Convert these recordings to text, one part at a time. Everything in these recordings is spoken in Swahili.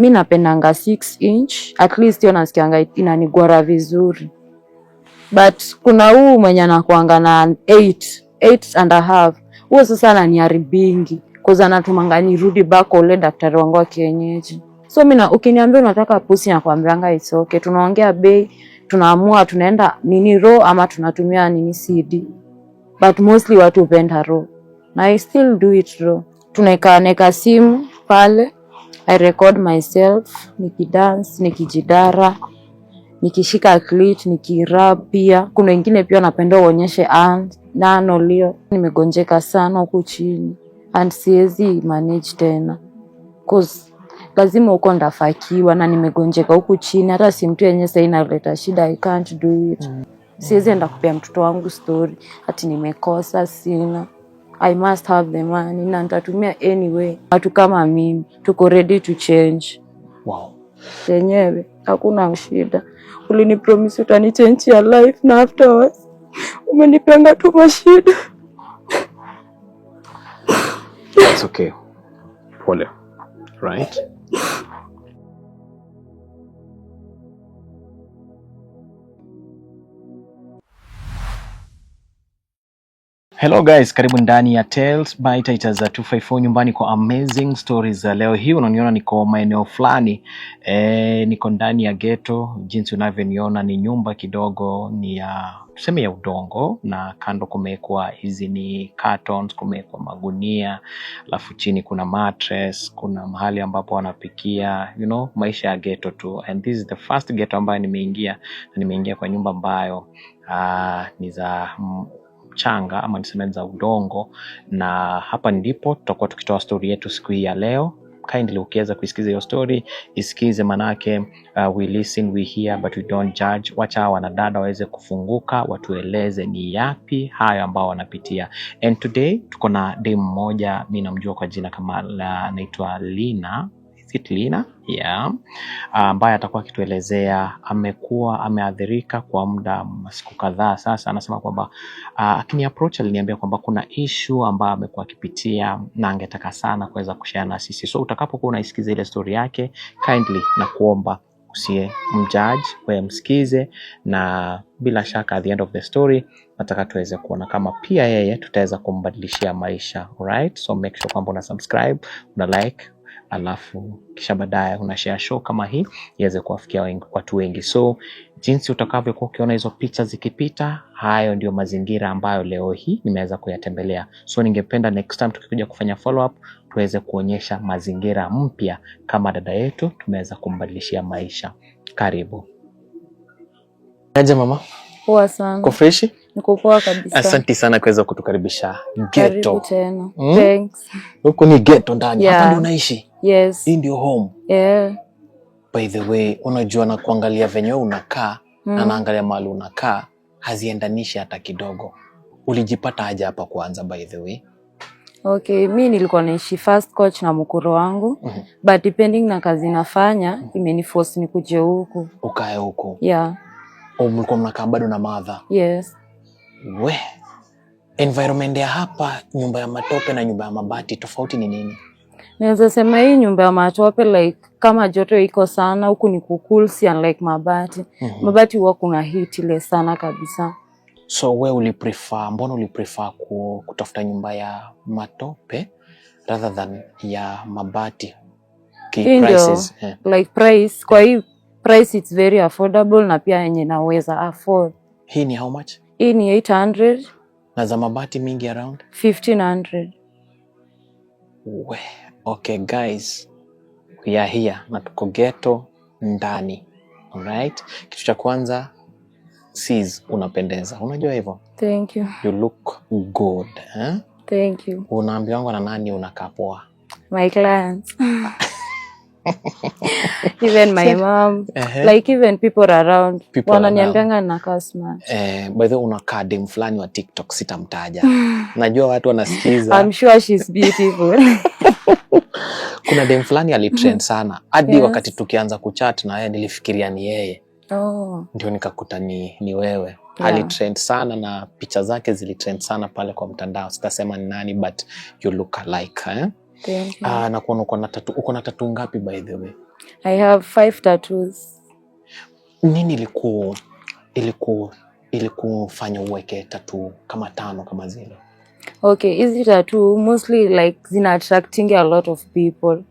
Mimi napendanga 6 inch, at least hiyo nasikianga inanigwara vizuri. But kuna huu mwenye anakuanga na 8.5. Huo sasa ananiharibingi cause anatumanga nirudi back ole daktari wangu wa kienyeji. So mimi ukiniambia unataka pusi nakwambianga it's okay. Tunaongea bei, tunaamua tunaenda nini raw ama tunatumia nini CD. But mostly watu hupenda raw. Na I still do it raw. Tunaeka simu pale, I record myself, nikidance, nikijidara, nikishika clit, nikirap pia. Kuna wengine pia napenda uonyeshe nano leo. Nimegonjeka sana huku chini and siwezi manage tena. Cause lazima uko ndafakiwa na nimegonjeka huku chini. Hata si mtu yenye sasa inaleta shida, I can't do it. Siwezi enda kupea mtoto wangu story ati nimekosa sina. I must have the money na nitatumia anyway. Watu kama mimi tuko ready to change. Wow. Yenyewe hakuna shida. Ulinipromise utani change your life na afterwards umenipanga tu mashida. It's okay. Pole. Right? Hello guys, karibu ndani ya Tales by Titus za 254 nyumbani kwa amazing stories za leo hii. Unaniona niko maeneo fulani, niko ndani ya ghetto. Jinsi unavyoniona ni nyumba kidogo, ni ya tuseme ya udongo, na kando kumewekwa hizi ni cartons, kumewekwa magunia, alafu chini kuna mattress, kuna mahali ambapo wanapikia, maisha ya ghetto tu. And this is the first ghetto ambayo nimeingia, na nimeingia kwa nyumba ambayo ni za changa ama niseme za udongo, na hapa ndipo tutakuwa tukitoa story yetu siku hii ya leo. Kindly ukiweza kuisikiza hiyo story, isikize, manake we listen, we hear, but we don't judge. Wacha wanadada waweze kufunguka, watueleze ni yapi hayo ambao wanapitia. And today tuko na dem mmoja, mimi namjua kwa jina kama anaitwa Lina. Lina, yeah. Ambaye atakuwa akituelezea amekuwa ameathirika kwa muda siku kadhaa sasa. Anasema kwamba akini approach aliniambia kwamba kuna issue ambayo amekuwa akipitia na angetaka sana kuweza kushare na sisi. So utakapokuwa unaisikiza ile story yake, kindly na kuomba usiye mjudge, wewe msikize, na bila shaka at the end of the story nataka tuweze kuona kama pia yeye tutaweza kumbadilishia maisha. Alright? So make sure kwamba una subscribe, una like, alafu kisha baadaye una share show kama hii iweze kuwafikia watu wengi. So jinsi utakavyokuwa ukiona hizo picha zikipita, hayo ndio mazingira ambayo leo hii nimeweza kuyatembelea. So ningependa next time tukikuja kufanya follow up tuweze kuonyesha mazingira mpya kama dada yetu tumeweza kumbadilishia maisha. Karibu. Aje mama? Poa sana. Uko fresh? Niko poa kabisa. Asante sana kuweza kutukaribisha ghetto. Karibu tena. Thanks. Huko ni ghetto ndani. Hapa ndio unaishi? Yes. Hii ndio home. Yeah. By the way, unajua na kuangalia venye unakaa na naangalia mahali unakaa haziendanishi hata kidogo. Ulijipata aje hapa kwanza by the way? Okay, mimi nilikuwa naishi first coach na mkoro wangu, but depending na kazi nafanya, imeniforce nikuje huku. Ukae huku? Yeah. Mlikuwa mnakaa bado na mother? Yes. Environment ya hapa, nyumba ya matope na nyumba ya mabati, tofauti ni nini? Naweza sema hii nyumba ya matope like kama joto iko sana, huku ni cool, si unlike mabati. Mabati huwa kuna heat ile sana kabisa. So mbona uliprefer kutafuta nyumba ya matope rather than ya mabati? Prices, like price, kwa hii price it's very affordable na pia yenye naweza afford. Hii ni how much? Hii ni 800. Na za mabati mingi around 1500. Okay guys, we are here na tuko ghetto ndani. Alright? Kitu cha kwanza, sis, unapendeza. Unajua hivyo? Thank you. You look good, Thank you. Unaambiwa na nani unakaa poa? My clients. Even my mom, like even people around, wananiambianga nakaa smart. By the way, unakaa dem fulani wa TikTok, sitamtaja. Najua watu wanasikiza. I'm sure she's beautiful. Kuna dem fulani alitrend sana. Hadi wakati tukianza kuchat na yeye nilifikiria ni yeye. Ndio nikakuta ni wewe. Alitrend sana na picha zake zilitrend sana pale kwa mtandao. Sitasema ni nani, but you look alike, Thank you. Na kuona uko na tattoo ngapi by the way? I have 5 tattoos. Nini ilikufanya uweke tattoo kama 5 kama zile? Okay, hizi tattoo mostly like zina attracting a lot of people.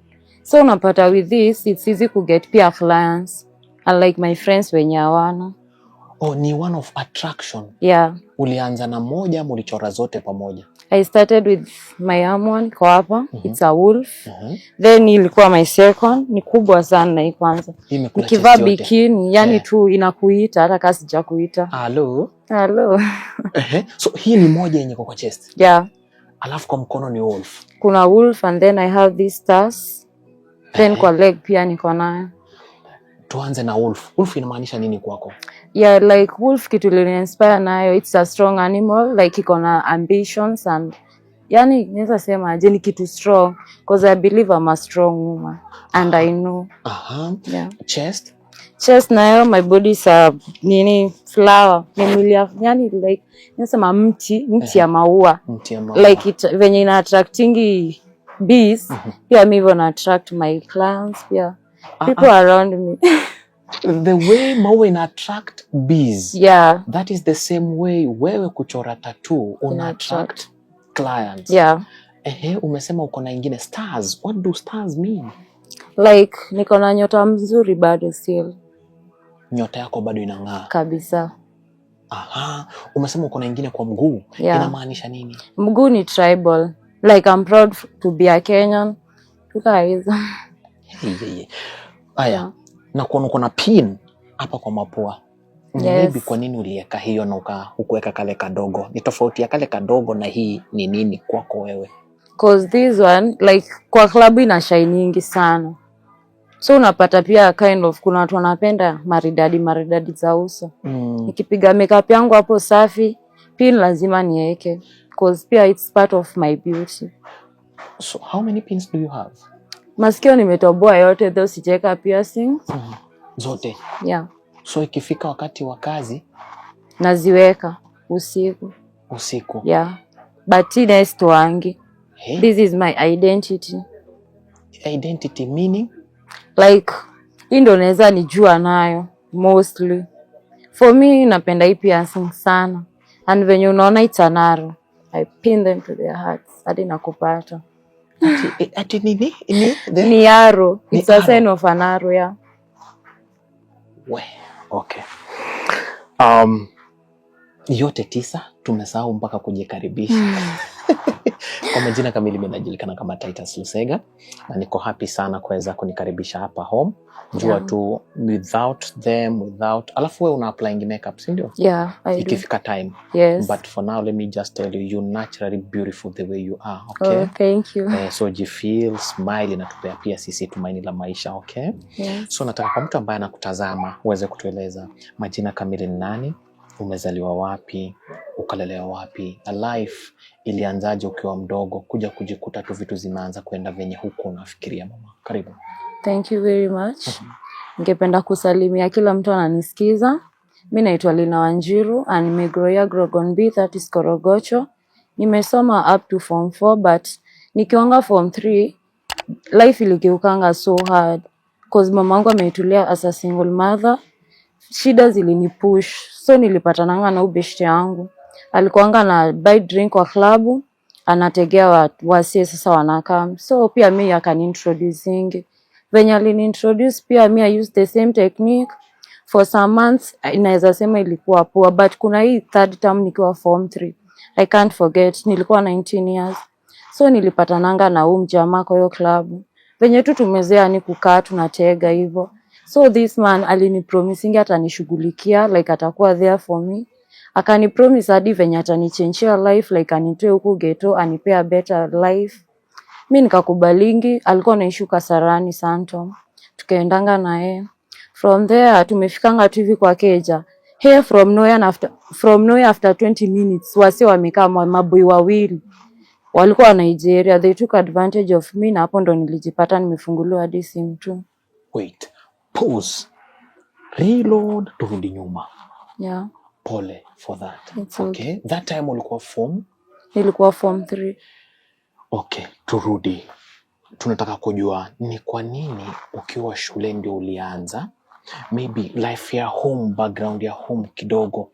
So unapata with this, it's easy to get pia clients. Unlike my friends wenye hawana. Oh, ni one of attraction. Yeah. Ulianza na moja, mulichora zote pamoja? I started with my arm one, kwa hapa. It's a wolf. Then ilikuwa my second, ni kubwa sana na hii kwanza. Nikivaa bikini, yani tu inakuita, hata kama sijakuita. Hello. Hello. So hii ni moja yenye kwa chest? Yeah. Alafu kwa mkono ni wolf? Kuna wolf and then I have these stars. Then kwa leg pia niko nayo. Tuanze na wolf. Wolf inamaanisha nini kwako? Yeah, like wolf kitu li inspire nayo, it's a strong animal, like iko na ambitions and yani naweza sema je ni kitu strong because I believe I'm a strong woman and I know. Yeah. Chest nayo my body is a flower. Yani like nasema mti ya maua. Like it venye ina attracting bees, pia mimi na attract my clients, pia people around me. The way maua ina attract bees. Yeah. That is the same way wewe kuchora tattoo una attract clients. Yeah. Umesema uko na ingine stars. What do stars mean? Like niko na nyota mzuri bado still. Nyota yako bado inang'aa kabisa. Umesema uko na ingine kwa mguu. Yeah. Inamaanisha nini? Mguu ni tribal. Like I'm proud to be a Kenyan. Tukaiza. Aya. Na uko na pin hapa kwa mapua. Yes. Maybe kwa nini uliweka hiyo na hukuweka kale kadogo? Ni tofauti ya kale kadogo na hii ni nini kwako wewe? Cause this one like kwa klabu ina shiningi sana. So unapata pia kind of kuna watu wanapenda maridadi za uso. Nikipiga makeup yangu hapo safi, pin lazima niweke cause pia it's part of my beauty. So how many pins do you have? Masikio nimetoboa yote, though sijaweka piercings. Zote? Yeah. So ikifika wakati wa kazi naziweka usiku. Yeah. But next wangi. This is my identity. Identity meaning? Like hii ndo naweza nijua nayo mostly. For me napenda hii piercing sana. And venye unaona it's an arrow, I pin them to their hearts. Hadi nakupata. Ati nini? Ni arrow. It's a sign of an arrow, yeah. Okay. Yote 9 tumesahau mpaka kujikaribisha. Kwa majina kamili mimi najulikana kama Titus Lusega na niko happy sana kuweza kunikaribisha hapa home. Jua tu without alafu wewe una applying makeup, si ndio? Yeah, ikifika time. Yes. But for now let me just tell you, you're naturally beautiful the way you are, okay? Oh, thank you. So jifeel, smile na tupea pia sisi tumaini la maisha, okay? Yes. So nataka kwa mtu ambaye anakutazama uweze kutueleza majina kamili ni nani, umezaliwa wapi, ukalelewa wapi, a life ilianzaje ukiwa mdogo kuja kujikuta tu vitu zimeanza kwenda venye huko unafikiria mama. Karibu. Thank you very much. Ningependa kusalimia kila mtu ananisikiza. Mimi naitwa Lina Wanjiru and nimegrowia Grogon B, that is Korogocho. Nimesoma up to form 4 but nikiwanga form 3 life iligeukanga so hard cause mamangu ameitulia as a single mother. Shida zilinipush, so nilipatananga na ubeshte yangu. Alikuanga na buy drink kwa klabu, anategea wasie sasa wanakam. So pia mimi akaniintroducing. Venye aliniintroduce pia mimi I used the same technique for some months. Inaweza sema ilikuwa poa, but kuna hii third term nikiwa form 3. I can't forget, nilikuwa 19 years. So nilipatananga na mjamaa kwa hiyo klabu. Venye tu tumezea ni kukaa tunatega hivyo. So this man alinipromising atanishughulikia, like atakuwa there for me. Akanipromise hadi venye atanichangeia life, like anitoe huku ghetto anipea better life. Mimi nikakubalingi. Alikuwa anaishi Kasarani Santom. Tukaendanga na yeye. From there tumefikanga tu hivi kwa keja. Here from nowhere after 20 minutes wase wamekaa maboi wawili. Walikuwa Nigeria, they took advantage of me na hapo ndo nilijipata nimefunguliwa hadi simu tu. Wait, pause, reload, turudi nyuma. Yeah. Pole for that. It's okay. That time ulikuwa form? Nilikuwa form 3. Okay, turudi. tunataka kujua ni kwa nini ukiwa shule ndio ulianza maybe life ya home, background ya home kidogo,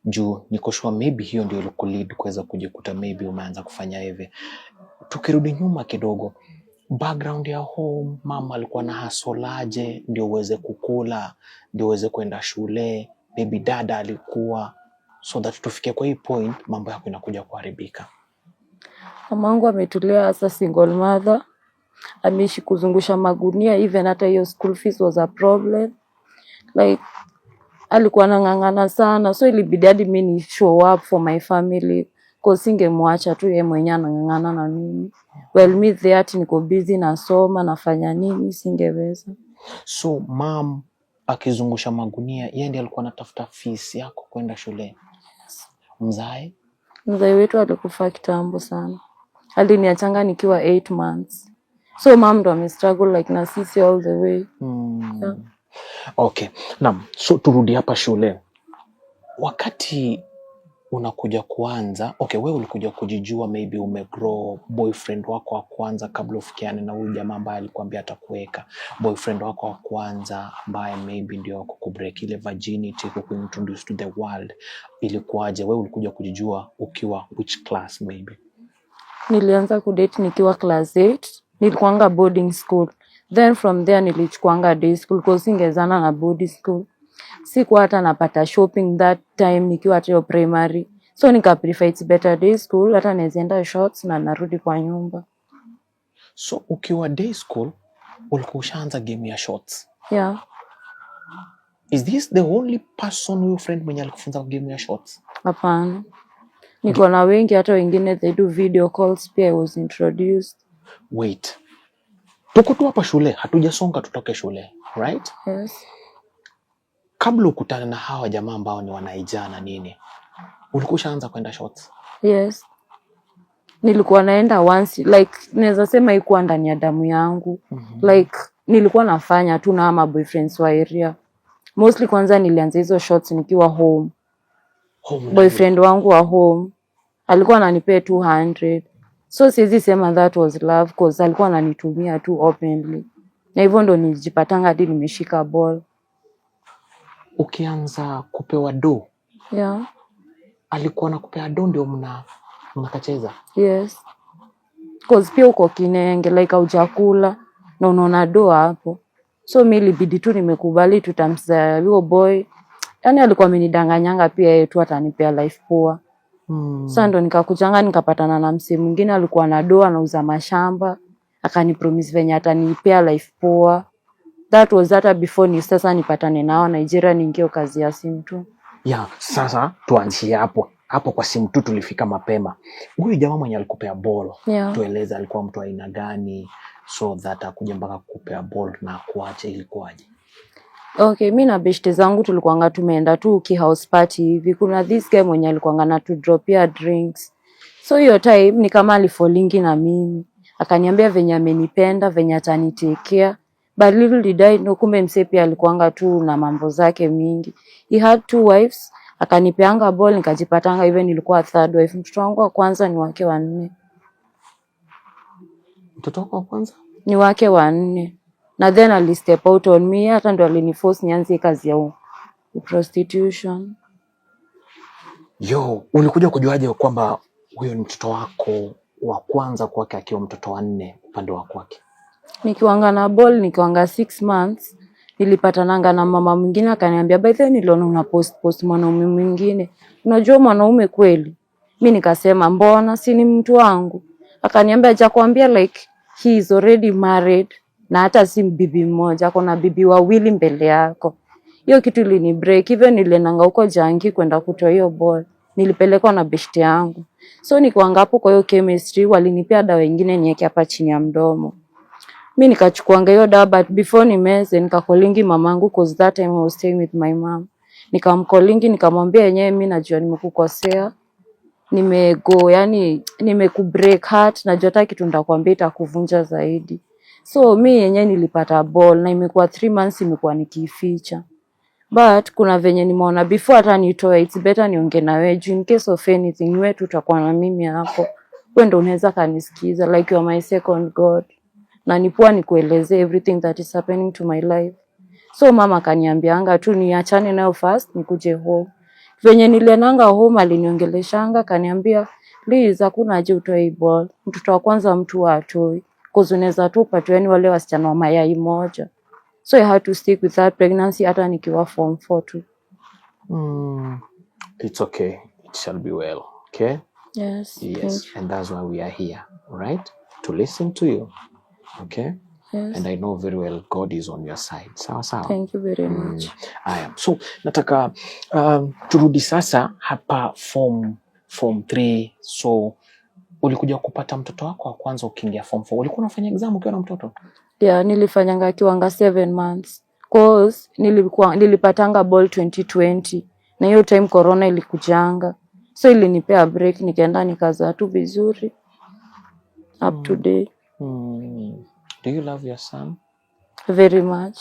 juu niko sure maybe hiyo ndio ilikulead kuweza kujikuta maybe umeanza kufanya hivi. Tukirudi nyuma kidogo, background ya home, mama alikuwa na hasolaje ndio uweze kukula, ndio uweze kwenda shule, maybe dada alikuwa, so that tufikie kwa hii point mambo yako inakuja kuharibika. Mamangu ametulia as a single mother, ameishi kuzungusha magunia, even hata hiyo school fees was a problem. Like alikuwa anang'ang'ana sana, so ilibidi hadi mimi ni show up for my family, cause singemwacha tu yeye mwenyewe anang'ang'ana na mimi. Well, me there niko busy nasoma, nafanya nini, singeweza. So mom akizungusha magunia, yeye ndiye alikuwa anatafuta fees yako kwenda shule. Mzee wetu alikufa kitambo sana. Aliniachanga nikiwa 8 months. So mom ndo amestruggle like na sisi all the way. Yeah. Okay. Naam, so turudi hapa shule. Wakati unakuja kuanza, okay, wewe ulikuja kujijua, maybe umegrow, boyfriend wako wa kwanza kabla ufikiane na huyu jamaa ambaye alikwambia atakuweka. Boyfriend wako wa kwanza ambaye maybe ndio kukubreak ile virginity, kukuintroduce to the world. Ilikuwaje? Wewe ulikuja kujijua ukiwa which class maybe? Nilianza kudate nikiwa class 8. Nilikuanga boarding school. Then from there nilichukuanga day school because singezana na boarding school. Sikuwa hata napata shopping that time nikiwa hata primary. So nika prefer it's better day school, hata naezaenda shots na narudi kwa nyumba. So ukiwa day school ulikuwa ushaanza game ya shots? Yeah. Is this the only person your friend mwenye alikufunza game ya shots? Hapana. Niko na wengi, hata wengine they do video calls, pia I was introduced. Wait. Tuko tu hapa shule, hatujasonga tutoke shule, right? Yes. Kabla ukutana na hawa jamaa ambao ni wanaijana nini, ulikuwa ushaanza kwenda shots? Yes. Nilikuwa naenda once, like naweza sema ikuwa ndani ya damu yangu. Like nilikuwa nafanya tu na ama boyfriends wa area. Mostly kwanza nilianza hizo shots nikiwa home. Boyfriend wangu wa home alikuwa ananipea 200. So siwezi sema that was love cause alikuwa ananitumia tu openly. Na hivyo ndo nijipatanga hadi nimeshika ball. Ukianza kupewa do? Yeah. Alikuwa anakupea do ndio mnakacheza? Yes. Cause pia uko kinenge like hujakula na unaona do hapo. So mimi ilibidi tu nimekubali tutamza huyo boy. Yaani alikuwa amenidanganyanga pia yeye tu atanipea life poa. Sasa ndo nikakujanga nikapatana na msee mwingine alikuwa na doa anauza mashamba, akanipromise venye atanipea life poa. That was hata before ni sasa nipatane nao Nigeria niingie kazi ya simu tu. Yeah, sasa tuanzie hapo. Hapo kwa simu tu tulifika mapema. Huyu jamaa mwenye alikupea ball, yeah, tueleza alikuwa mtu aina gani so that akuje mpaka kukupea ball na kuacha ilikuwaje? Okay, mimi na beshte zangu tulikuanga tumeenda tu house party hivi. Kuna this guy mwenye alikuanga na tu drop ya drinks. So hiyo time ni kama alifolingi na mimi. Akaniambia venye amenipenda, venye atanitekea. But little did I know kumbe msee pia alikuanga tu na mambo zake mingi. He had 2 wives. Akanipeanga ball nikajipatanga even nilikuwa third wife. Mtoto wangu wa kwanza ni wake wa 4. Mtoto wako wa kwanza? Ni wake wa 4. Na then ali step out on me, hata ndo aliniforce nianze kazi ya prostitution. Yo, ulikuja kujuaje kwamba huyo ni mtoto wako wa kwanza kwake akiwa mtoto wa 4 upande wa kwake? Nikiwanga na ball nikiwanga 6 months, nilipatananga na mama mwingine akaniambia by the way niliona una post mwanaume mwingine. Unajua mwanaume kweli? Mimi nikasema mbona si ni mtu wangu? Akaniambia acha kuambia like he is already married. Na hata si bibi mmoja, kuna bibi wawili mbele yako. Hiyo kitu ilini break. Even niliendanga huko Jangi kwenda kutoa hiyo ball. Nilipelekwa na beshte yangu. So nikuanga hapo kwa hiyo chemistry, walinipea dawa nyingine niweke hapa chini ya mdomo. Mimi nikachukuanga hiyo dawa, but before nimeze nikakolingi mamangu cause that time I was staying with my mom. Nikamkolingi nikamwambia yenyewe mimi najua nimekukosea. Yani nimekubreak heart, najua hata kitu nitakwambia itakuvunja zaidi. So mi yenyewe nilipata ball na imekuwa 3 months imekuwa nikificha. But kuna venye nimeona before hata nitoe it's better niongee na wewe in case of anything wewe tutakuwa na mimi hapo. Wewe ndio unaweza kanisikiza like you are my second god. na nipoa nikueleze everything that is happening to my life. So mama kaniambianga tu niachane nayo first nikuje home. Venye nilienanga home aliniongeleshanga kaniambia please hakuna haja utoe ball. Mtoto wa kwanza mtu wa atoi. Cause unaweza tu upatwe yani wale wasichana wa mayai moja. So I had to stick with that pregnancy hata nikiwa form 4 tu. It's okay. It shall be well. Okay? Yes. Yes. And that's why we are here, right? To listen to you. Okay? Yes. And I know very well God is on your side. Sawa sawa. Thank you very much. Aya. So nataka turudi sasa hapa form 3. So ulikuja kupata mtoto wako wa kwanza ukiingia form 4. Ulikuwa unafanya exam ukiwa na mtoto? Yeah, nilifanyanga kiwanga 7 months. Cause nilipatanga ball 2020. Na hiyo time corona ilikujanga. So ilinipea break nikaenda nikazaa tu vizuri. Up to date. Do you love your son? Very much.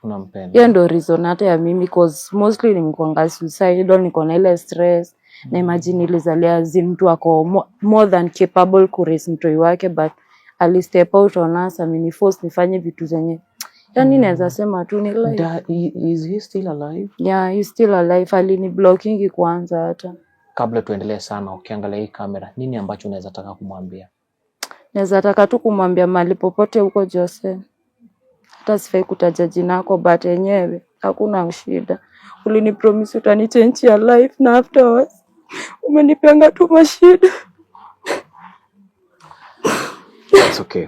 Unampenda? Hiyo ndio reason hata ya mimi cause mostly nimekuanga suicidal, niko na ile stress. Na imagine nilizalia mtu ako more than capable kuraise mtoi wake but ali step out on us, force nifanye vitu zenye. Yani naweza sema tu ni life. Is he still alive? Yeah, he's still alive. Alini blocking kwanza hata. Kabla tuendelee sana, ukiangalia hii kamera, nini ambacho unaweza taka kumwambia? Naweza taka tu kumwambia mahali popote huko Jose. Hata sifai kutaja jina lako but yenyewe hakuna shida. Ulini promise utani change your life na afterwards umenipanga tu mashida. It's okay.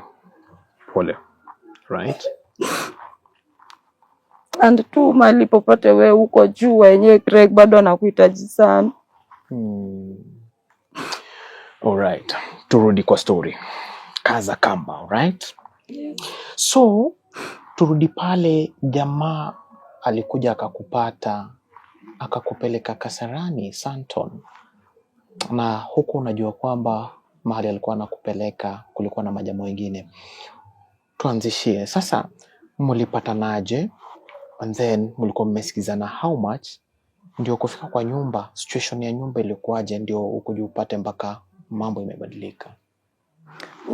Pole. Right? And tu mahali popote wewe uko juu wenyewe Greg bado anakuhitaji sana. Alright. Turudi kwa story. Kaza kamba, alright? Yes. So, turudi pale jamaa alikuja akakupata, akakupeleka Kasarani, Santon. Na huku unajua kwamba mahali alikuwa anakupeleka kulikuwa na majamaa wengine. Tuanzishie. Sasa mlipatanaje? And then mlikuwa mmesikizana how much? Ndio kufika kwa nyumba, situation ya nyumba ilikuwaje ndio ukuje upate mpaka mambo imebadilika?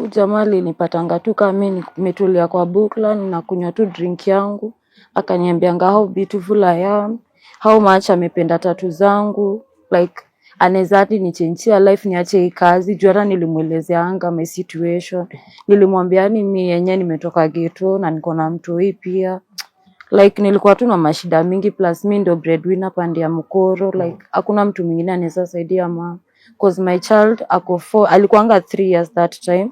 Jamaa alinipatanga tu kama mimi nimetulia kwa Bookland na kunywa tu drink yangu. Akaniambianga how beautiful I am, how much amependa tattoo zangu, like anezati ni change life niache hii kazi. Juu hata nilimuelezeanga my situation. Nilimwambia ni mimi yenyewe nimetoka ghetto na niko na mtu hii pia. Like nilikuwa tu na mashida mingi plus mimi ndio breadwinner pande ya mkoro, like hakuna mtu mwingine anaweza saidia mama. Cause my child alikuanga 3 years that time.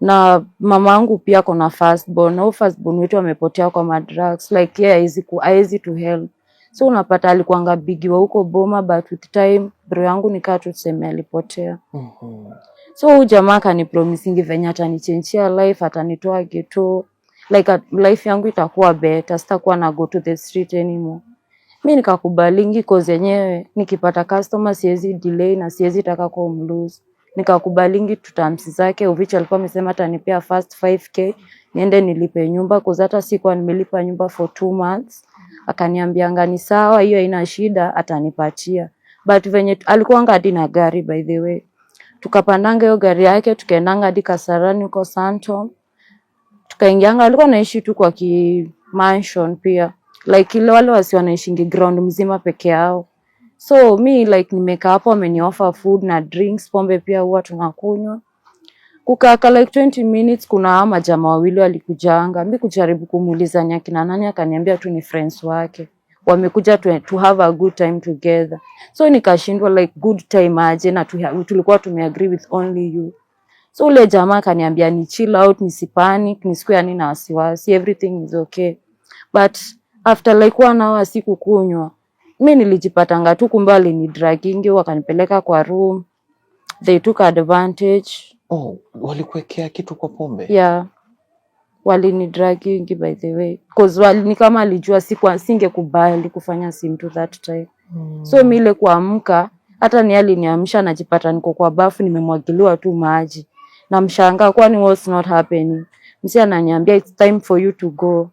Na mama yangu pia ako na firstborn. Na firstborn wetu amepotea kwa madrugs. Like haezi to help. So unapata alikuanga bigiwa huko Boma but with time bro yangu nikaa tu tuseme alipotea. So jamaa akanipromisingi venye atanichangeia life, atanitoa ghetto. Like life yangu itakuwa better, sitakuwa na go to the street anymore. Mimi nikakubalingi cause yenyewe nikipata customer siwezi delay na siwezi taka kumlose. Nikakubalingi tutamsi zake uvicho alikuwa amesema atanipea first 5k niende nilipe nyumba cause hata sikuwa nimelipa nyumba for 2 months. Akaniambianga ni sawa, hiyo haina shida, atanipatia. But venye alikuwa hadi na gari by the way. Tukapandanga hiyo gari yake tukaendanga hadi Kasarani huko Santon. Tukaingianga, alikuwa anaishi tu kwa mansion pia. Like ile wale wasi wanaishingi ground mzima peke yao. So me like nimekaa hapo, amenioffer food na drinks, pombe pia huwa tunakunywa. Kukaa like 20 minutes kuna majamaa wawili walikujanga. Mimi kujaribu kumuuliza ni akina nani, akaniambia tu ni friends wake. Wamekuja to have a good time together. So nikashindwa like good time aje na tulikuwa tumeagree with only you. So ule jamaa akaniambia ni chill out, nisipanic, nisikuwe yani na wasiwasi, everything is okay. But after like 1 hour sikukunywa, mimi nilijipatanga tu kumbe alinidragingi wakanipeleka kwa room. They took advantage. Oh, walikuwekea kitu kwa pombe? Yeah. Walinidragingi by the way. Cause ni kama alijua singekubali kufanya sim to that time. So mimi ile kuamka, hata ni aliniamsha najipata niko kwa bafu nimemwagiliwa tu maji. Na mshanga kwani what's not happening. Msi ananiambia it's time for you to go.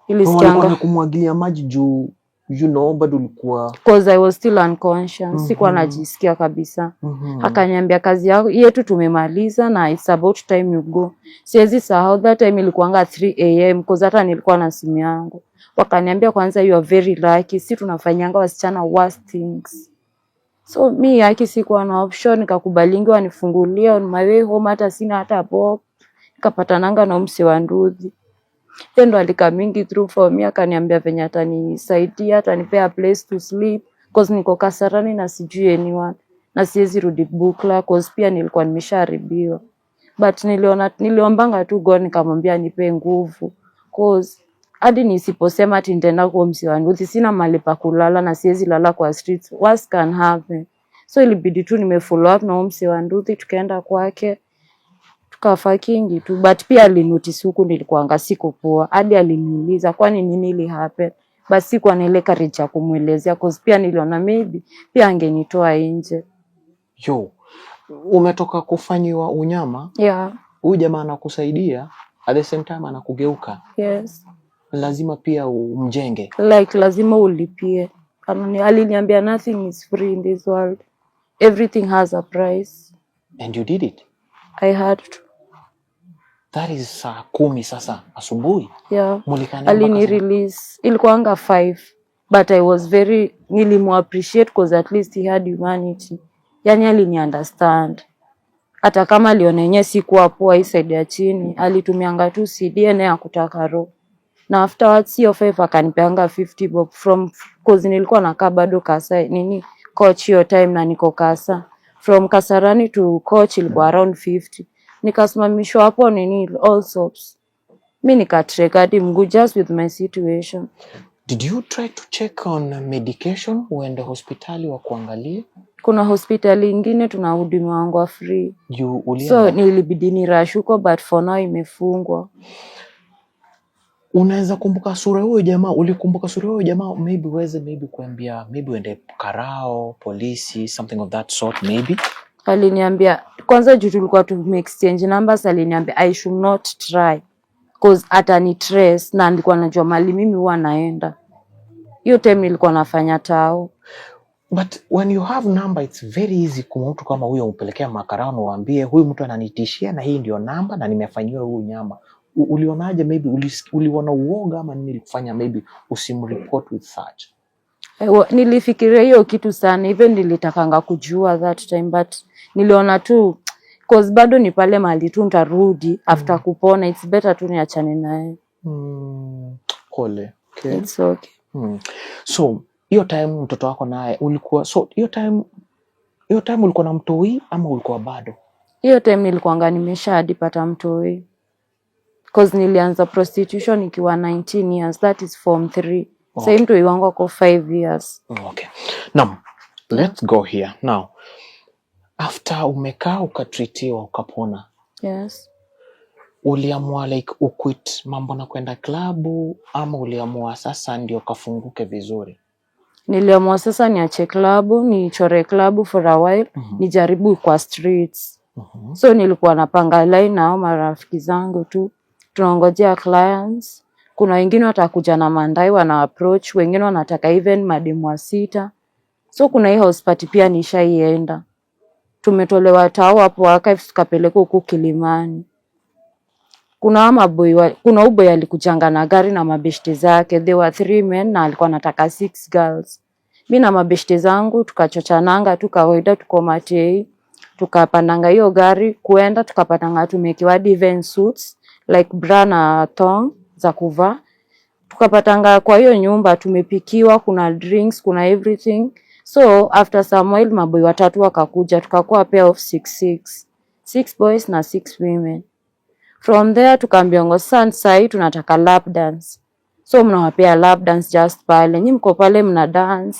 Walikuwa kumwagilia maji juu you know bado ulikuwa because I was still unconscious. Sikuwa najisikia kabisa. Akaniambia kazi yetu tumemaliza na it's about time you go. Siwezi sahau that time ilikuanga 3 am because hata nilikuwa na simu yangu. Wakaniambia kwanza you are very lucky, si tunafanyanga wasichana worst things. So mi yake sikuwa na option, nikakubalingi wanifungulia on my way home, hata sina hata bob. Nikapatananga na mse wa Nduthi. Ndo alika mingi through for me, akaniambia venye atanisaidia, atanipea place to sleep cause niko Kasarani na sijui anyone na siwezi rudi Bukla cause pia nilikuwa nimeshaharibiwa. But niliombanga tu God, nikamwambia nipe nguvu cause hadi nisiposema ati nitaenda kwa msi wa Nduthi sina mahali pa kulala na siwezi lala kwa streets, what can happen. So ilibidi tu nimefollow up na msi wa Nduthi, tukaenda kwake tukafakingi tu, but pia alinotice huku nilikuanga siko poa. Hadi aliniuliza kwani nini ili happen, basi sikuwa na ile courage ya kumuelezea cause pia niliona maybe pia angenitoa nje. Yo, umetoka kufanyiwa unyama? Yeah. Huyu jamaa anakusaidia at the same time anakugeuka. Yes. Lazima pia umjenge. Like lazima ulipie. Aliniambia nothing is free in this world. Everything has a price. And you did it? I had to. That is saa 10 sasa asubuhi. Yeah. Alini release. Ilikuanga 5. But I was nilimu appreciate cause at least he had humanity. Yani alini understand. Hata kama aliona yenyewe sikuwa poa hii side ya chini, alitumianga tu CDN ya kutaka roho. Na afterwards hiyo 5 akanipeanga 50 bob from cause nilikuwa nakaa bado Kasa coach hiyo time na niko Kasa. From Kasarani to coach ilikuwa around 50. Nikasimamishwa hapo all soaps. Mimi nikatrek hadi mguu just with my situation. Did you try to check on medication uende hospitali wa kuangalia? Kuna hospitali ingine tunahudumia wangu free. So nilibidi ni rush huko but for now imefungwa. Unaweza kumbuka sura huyo jamaa? Ulikumbuka sura huyo jamaa? Maybe kuambia maybe uende Karao, polisi, something of that sort maybe. Aliniambia kwanza juu tulikuwa exchange numbers, aliniambia I should not try cause atani trace na nilikuwa najua mali mimi huwa naenda. Hiyo time nilikuwa nafanya tao. But when you have number it's very easy kwa mtu kama huyo upelekea Makarao na uambie huyu mtu ananitishia na hii ndio namba na nimefanyiwa huyu nyama. Ulionaje? Maybe uliona uoga ama nini ilikufanya maybe usimreport with such? Nilifikiria hiyo kitu sana, even nilitakanga kujua that time but niliona tu cause bado ni pale mahali tu nitarudi after kupona, it's better tu niachane naye. Pole. Okay. It's okay. So hiyo time mtoto wako naye ulikuwa hiyo time ulikuwa na mtoi ama ulikuwa bado? Hiyo time nilikuanga nimeshadipata mtoi. Cause nilianza prostitution nikiwa 19 years, that is form 3. Okay. Sasa mtoi wangu kwa 5 years. Okay. Now, let's go here. Now, after umekaa ukatritiwa ukapona. Yes. Uliamua like uquit mambo na kwenda klabu ama uliamua sasa ndio kafunguke vizuri? Niliamua sasa niache klabu, nichore klabu for a while, nijaribu kwa streets. So nilikuwa napanga line na marafiki zangu tu. Tunaongojea clients. Kuna wengine watakuja na mandai wana approach, wengine wanataka even mademu wa 6. So kuna hii house party pia nishaienda. Tumetolewa tao hapo archives tukapeleka huko Kilimani. Kuna uboy alikujanga na gari na mabeshte zake. There were 3 men na alikuwa anataka 6 girls. Mimi na mabeshte zangu tukachochananga tu kawaida, tuko Matei. Tukapandanga hiyo gari kuenda, tukapatanga tumekiwa event suits like bra na thong za kuvaa. Tukapatanga kwa hiyo nyumba tumepikiwa, kuna drinks, kuna everything. So after some while maboy 3 wakakuja, tukakuwa pair of 6 boys na 6 women. From there tukaambiwa sasa tunataka lap dance. So mnawapea lap dance just pale. Nyinyi mko pale mna dance.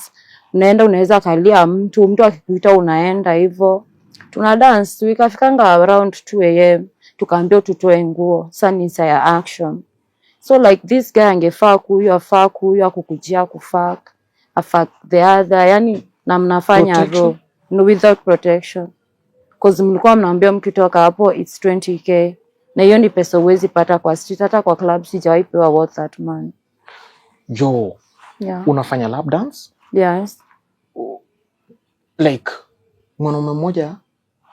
Unaenda unaweza kalia mtu akikuita unaenda hivyo. Tuna dance tukafikanga around 2 am. Tukaambiwa tutoe nguo. Sasa ni ya action. So like this guy angefaa kuyo akukujia kufuck. Afuck the other. Yani na mnafanya ro without protection. Cause mlikuwa mnaambia mkitoka hapo it's 20k. Na hiyo ni pesa uwezi pata kwa street, hata kwa club sijawahi pewa worth that money. Yo, Yeah. Unafanya lap dance? Yes. Like mwanaume mmoja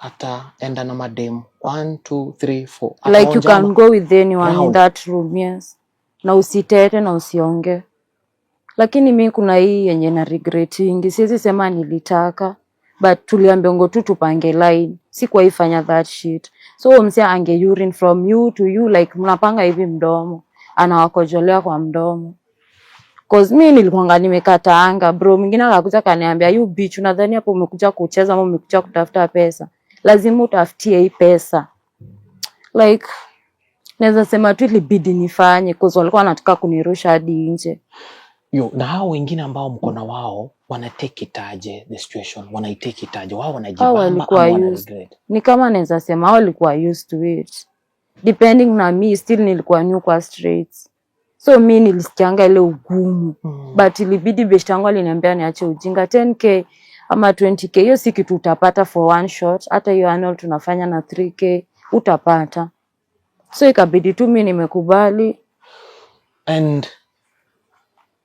ataenda na madem 1 2 3 4 Like you can go with anyone in that room, yes. Na usitete na usionge. Lakini mi kuna hii yenye na regretting. Siwezi sema nilitaka, but tuliambiwa tu tupange line. Sikuwahi fanya that shit. So msia ange urine from you to you, like mnapanga hivi mdomo. Anawakojolea kwa mdomo. Cause mi nilikuwa nimekataanga, bro. Mwingine akakuja kaniambia, you bitch, unadhani hapo umekuja kucheza ama umekuja kutafuta pesa? Lazima utafutie hii pesa. Like naweza sema tu ilibidi nifanye cause walikuwa wanataka kunirusha hadi nje. Na hao wengine ambao mko na wao wanatake it aje the situation? Wanaitake it aje? Wao wanajibamba ama wana regret? Ni kama naweza sema hao walikuwa used to it. Depending na me still nilikuwa new kwa streets. So mi nilisikianga ile ugumu. But ilibidi best yangu aliniambia niache ujinga. 10k ama 20k hiyo si kitu utapata for one shot. Hata hiyo annual tunafanya na 3k utapata. So ikabidi tu mimi nimekubali. And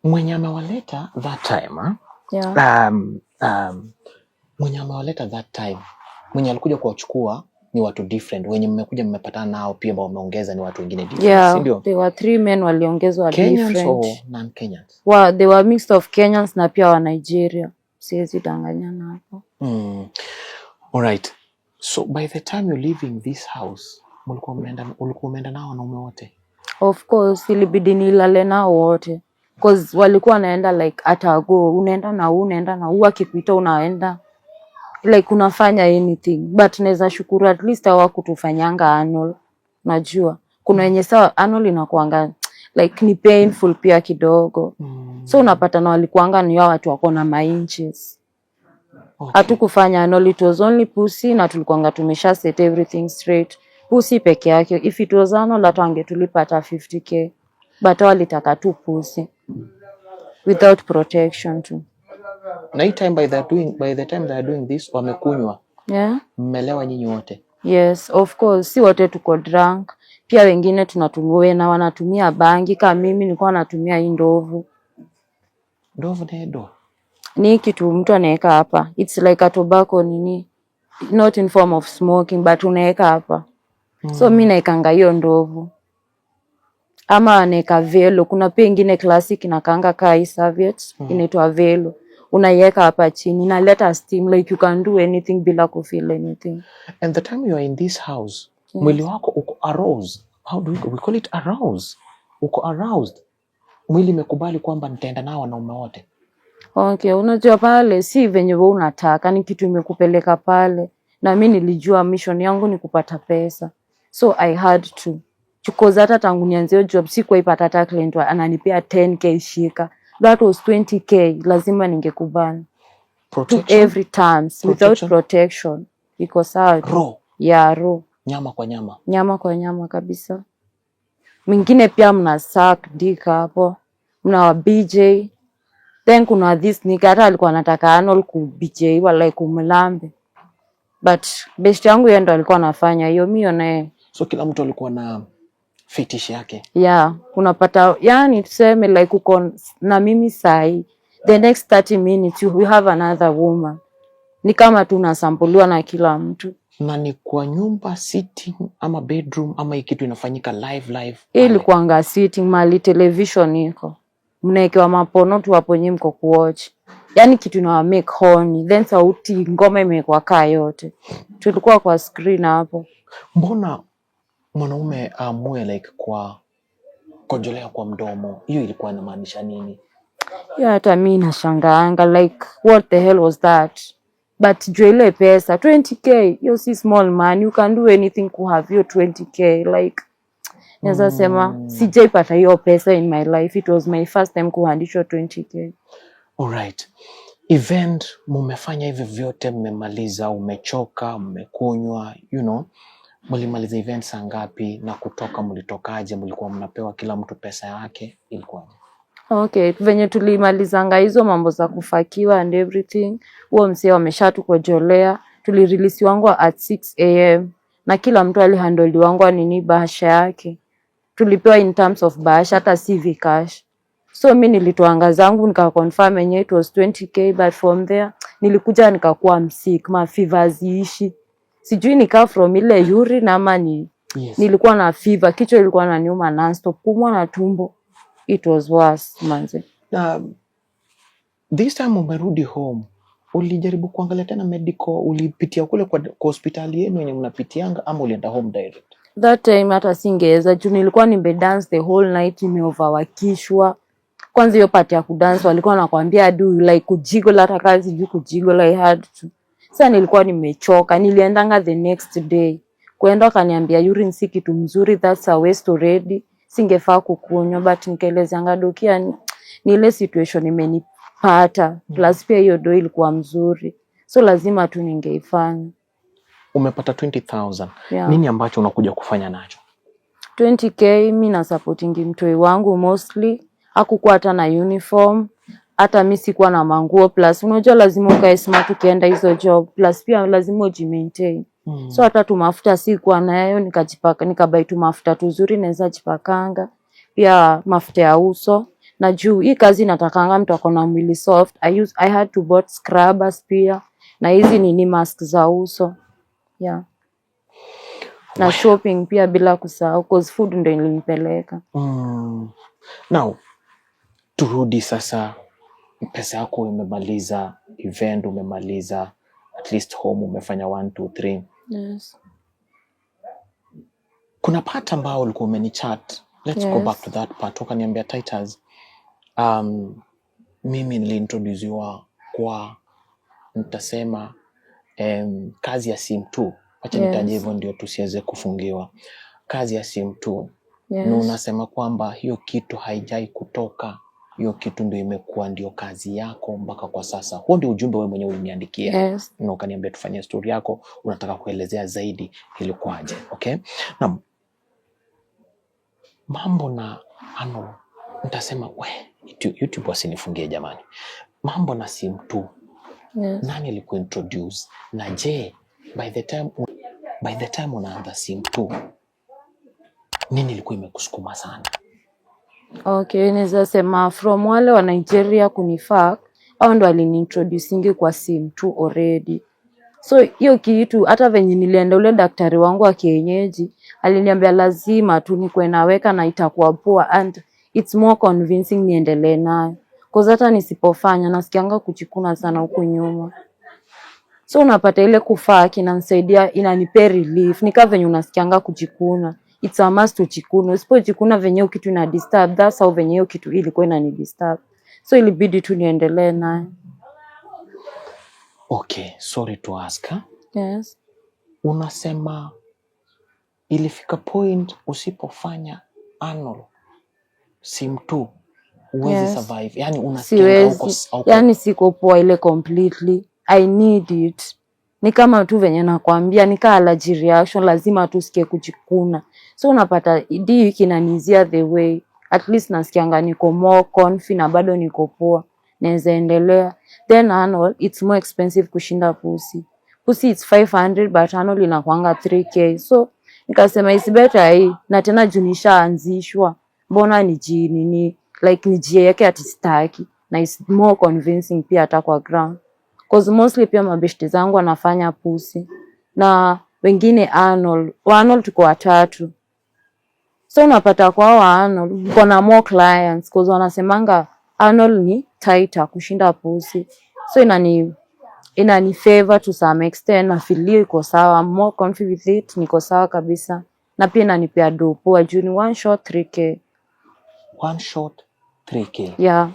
mwenye amewaleta that time, yeah. Mwenye amewaleta that time, mwenye alikuja kuwachukua ni watu different. Wenye mmekuja mmepatana nao pia ambao wameongeza ni watu wengine different, yeah, si ndio? There were 3 men waliongezwa different. Kenyans or non-Kenyans? Well, they were mixed of Kenyans na pia wa Nigeria. Siwezi danganyana hapo. Alright. So by the time you're leaving this house, ulikuwa umeenda nao wanaume wote? Of course, ilibidi nilale nao wote. Cause walikuwa wanaenda like atago, unaenda na akikuita unaenda. Like unafanya anything. But naweza shukuru at least hawakutufanyanga annual. Najua. Kuna wenye sawa annual inakuanga like ni painful pia kidogo. So unapata na walikuanga ni watu wako na ma-inches. Hatukufanya annual, it was only pussy na tulikuanga tumesha set everything straight. Pussy peke yake. If it was annual hata wangetulipa hata 50k. But walitaka tu pussy. Without protection too. Na hii time by the time they are doing this wamekunywa. Yeah. Mmelewa nyinyi wote? Yes, of course. Si wote tuko drunk. Pia wengine tunatumia na wanatumia bangi. Kama mimi nilikuwa natumia hii ndovu. Ndovu ni edo? Ni kitu mtu anaweka hapa. It's like a tobacco nini. Not in form of smoking, but unaweka hapa. So mimi naekanga hiyo ndovu. Ama anaweka velo. Kuna pia ingine classic inakaanga kai serviette. Inaitwa velo. Unaiweka hapa chini. Inaleta steam. Like you can do anything bila kufeel anything. And the time you are in this house, mwili wako uko aroused. How do we call it aroused? Uko aroused. Mwili imekubali kwamba nitaenda nao wanaume wote. Okay, unajua pale si venye wewe unataka, ni kitu imekupeleka pale. Na mimi nilijua mission yangu ni kupata pesa. So I had to. Because hata tangu nianze job sikuwahi pata hata client ananipea 10k shika. That was 20k, lazima ningekubali. To every terms, without protection. Iko sawa. Raw. Yeah, raw. Nyama kwa nyama. Nyama kwa nyama kabisa. Mingine pia mna suck dick hapo. Mna wa BJ. Then kuna this nigga hata alikuwa anataka annual ku BJ wala kumlambe. But best yangu yeye ndo alikuwa anafanya hiyo, mimi naye. So kila mtu alikuwa na fetish yake. Yeah, unapata yani tuseme like uko na mimi sai. The next 30 minutes we have another woman. Ni kama tunasambuliwa na kila mtu. Na ni kwa nyumba, sitting ama bedroom ama hii kitu inafanyika live? Ilikuanga sitting, mali television iko. Mnaekewa mapono tu hapo nyinyi mko kuwatch. Yani kitu ina make horny, then sauti ngoma imekuwa kaa yote. Tulikuwa kwa screen hapo. Mbona mwanaume amue like kwa kojolea kwa mdomo? Hiyo ilikuwa inamaanisha nini? Yeah, hata mimi nashangaanga like what the hell was that? But jwele pesa 20k, you see small man, you can do anything to have your 20k like naweza sema sijaipata hiyo pesa in my life. It was my first time kuhandishwa 20k. Alright. Event mumefanya hivi vyote, mmemaliza, umechoka, mmekunywa, mlimaliza event saa ngapi na kutoka mlitokaje? Mlikuwa mnapewa kila mtu pesa yake? Ilikuwaje? Okay, venye tulimalizanga hizo mambo za kufakiwa and everything, huo msee wameshatukojolea. Tulirelease wangu at 6 am na kila mtu alihandle wangu nini bahasha yake. Tulipewa in terms of bahasha hata si cash. So mi nilitoanga zangu nika confirm yenyewe it was 20k, but from there nilikuja nikakuwa msick, ma fever ziishi. Sijui nika from ile urine ama ni nilikuwa na fever, kichwa ilikuwa inaniuma non-stop, kuumwa na tumbo. It was worse manze. This time umerudi home, ulijaribu kuangalia tena medical, ulipitia kule kwa hospitali yenu yenye mnapitianga ama ulienda home direct? That time hata singeweza juu nilikuwa nimedance the whole night, nimeoverworkishwa. Kwanza hiyo part ya kudance walikuwa wanakuambia do you like kujiggle, hata kazi juu kujiggle I had to. Sasa nilikuwa nimechoka, niliendanga the next day. Kuenda kaniambia urine si kitu mzuri, that's a waste already. Singefaa kukunywa, but nikaelezanga dokia ni ile situation imenipata. Plus pia hiyo do ilikuwa mzuri. So lazima tu ningeifanya. Umepata 20,000. Yeah. Nini ambacho unakuja kufanya nacho? 20k mimi na supporting mtoi wangu mostly. Hakukuwa hata na uniform, hata mimi sikuwa na manguo, plus unajua lazima ukae smart ukienda hizo job, plus pia lazima ujimaintain. So hata tu mafuta sikuwa nayo, nikajipaka, nikabai tu mafuta tuzuri naweza jipakanga, pia mafuta ya uso. Na juu hii kazi natakanga mtu akona mwili soft, I had to bought scrubbers pia na hizi ni mask za uso. Yeah. Na shopping pia bila kusahau, cause food ndio ilinipeleka. Now turudi sasa, pesa yako umemaliza, event umemaliza, at least home umefanya 1 2 3. Yes. Kuna part ambao ulikuwa umenichat. Let's go back to that part. Ukaniambia Titus, mimi niliintroduciwa kwa, nitasema kazi ya sim 2. Acha nitaje hivyo ndio tusiweze kufungiwa. Kazi ya sim 2. Na unasema kwamba hiyo kitu haijai kutoka, hiyo kitu ndio imekuwa ndio kazi yako mpaka kwa sasa. Huo ndio ujumbe wewe mwenyewe uliniandikia. Na ukaniambia tufanye story yako, unataka kuelezea zaidi ilikuwaje. Okay? Na mambo na nitasema YouTube wasinifungie jamani. Mambo na sim 2. Nani alikuintroduce? Na je, by the time unaanza sim 2, nini ilikuwa imekusukuma sana? Okay, naweza sema from wale wa Nigeria kunifak, hao ndo waliniintroducingi kwa sim 2 already. So hiyo kitu hata venye nilienda ule daktari wangu wa kienyeji aliniambia lazima tu nikuwe naweka na itakuwa poa, and it's more convincing niendelee nayo. Cause hata nisipofanya nasikianga kuchikuna sana huko nyuma. So unapata ile kufaa kinanisaidia, inanipea relief. Nika venye unasikianga kujikuna, it's a must uchikuna. Usipojikuna venye hiyo kitu ina disturb, that's how venye hiyo kitu ilikuwa inani disturb. So ilibidi tu niendelee nayo. Okay, sorry to ask. Yes. Unasema ilifika point usipofanya anal sim 2 uwezi survive. Yani unasikia huko. Yani siko poa ile completely. I need it. Ni kama tu venye nakwambia, nika allergy reaction, lazima tu sikie kujikuna. So unapata hii kinanizia the way. At least nasikianga niko more confident na bado niko poa. Naweza endelea. Then anal, it's more expensive kushinda pussy. Pussy it's 500 but anal inakuanga 3k. So nikasema it's better hii. Na tena juu nishaanzishwa. Mbona nijiweke ati sitaki. Na it's more convincing pia hata kwa ground. Cause mostly pia mabeshte zangu wanafanya pussy. Na wengine anal. Anal tuko 3. So unapata kwa anal, kuna more clients. Cause wanasemanga anal ni tighter kushinda pussy. So inani favor to some extent, na feel iko sawa, I'm more confident with it, niko sawa kabisa. Na pia inanipea dopo, juu ni 1 shot 3k. 1 shot 3k. Yeah.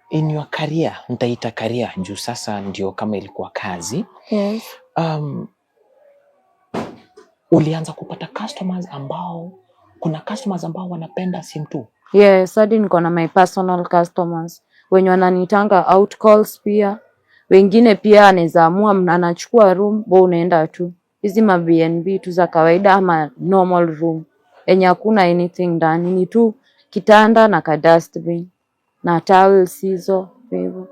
In your career, nitaita career juu sasa ndio kama ilikuwa kazi. Yes. Ulianza kupata kuna customers ambao wanapenda sim 2? Yes, hadi niko na my personal customers. Wenye wananitanga out calls pia. Wengine pia anaweza amua anachukua room, bo unaenda tu. Hizi ma BNB tu za kawaida ama normal room. Yenye hakuna anything ndani, ni tu kitanda na ka dustbin. Na towels hizo, hivyo.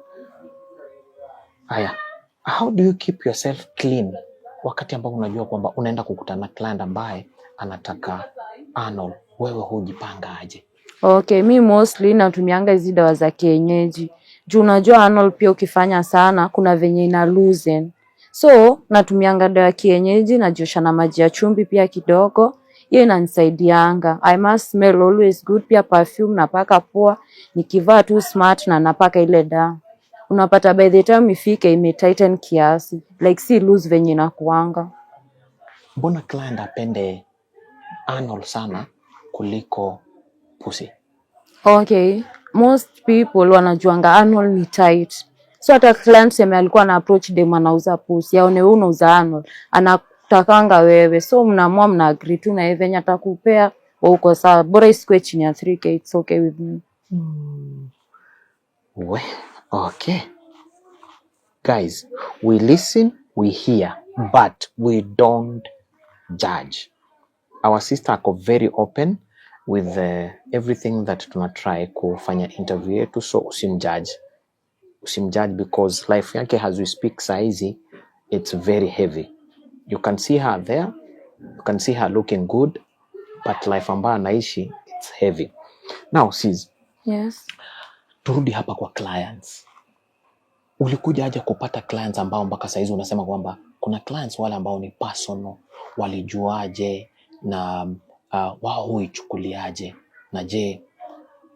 Aya. How do you keep yourself clean wakati ambao unajua kwamba unaenda kukutana na client ambaye anataka anal? Wewe hujipanga aje? Okay, mi mostly natumianga hizi dawa za kienyeji. Juu unajua Arnold pia ukifanya sana kuna venye ina loosen. So natumianga dawa ya kienyeji najiosha na maji ya chumvi pia kidogo. Hiyo inanisaidianga. I must smell always good, pia perfume napaka poa. Nikivaa tu smart na napaka ile dawa. Unapata by the time ifike imetighten kiasi. Like si loose venye inakuanga. Mbona client apende Arnold sana kuliko Pussy? Okay, most people wanajuanga Arnold ni tight. So hata client sema alikuwa na approach dem anauza Pussy, aone wewe unauza Arnold, anatakanga wewe. So mnaamua mna agree tu na yeye atakupea uko sawa. Bora isikwe chini ya 3k, it's okay with me. Okay. Guys, we listen, we hear, but we don't judge. Our sister ako very open with everything that tunatry kufanya interview yetu, so usimjudge because life yake as we speak saizi, it's very heavy. You can see her there, you can see her looking good, but life ambayo anaishi, it's heavy. Now sis, Yes. turudi hapa kwa clients. Ulikuja aje kupata clients ambao mpaka saizi unasema kwamba kuna clients wale ambao ni personal, walijuaje na wao huichukuliaje? Na je,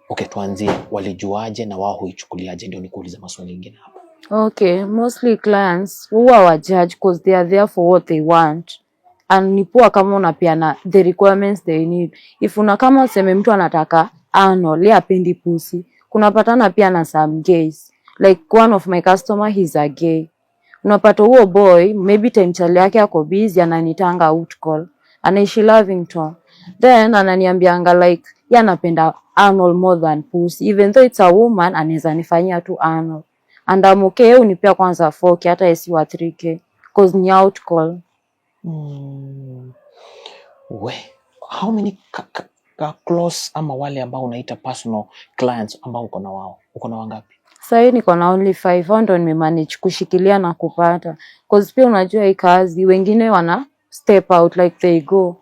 okay, tuanzie walijuaje na wao huichukuliaje, ndio nikuuliza maswali mengine hapa. Okay, mostly clients huwa wajudge because they are there for what they want. And ni poa kama unapeana the requirements they need. If una kama useme mtu anataka Arnold, yeye hapendi Pussy, kunapatana pia na some gays. Like one of my customer, he's a gay. Unapata huo boy, maybe time chali yake ako busy, ananitanga out call. Anaishi Lavington. Then ananiambianga like, yeye anapenda Arnold more than Pussy. Even though it's a woman, anaweza nifanyia tu Arnold. And I'm okay, unipea kwanza 4k, hata esi wa 3k. Cause ni out call. How many close ama wale ambao unaita personal clients ambao uko na wao? Uko na wangapi? Sasa niko na only 5, ndo nimemanage kushikilia na kupata. Cause pia unajua hii kazi, wengine wana step out like they go.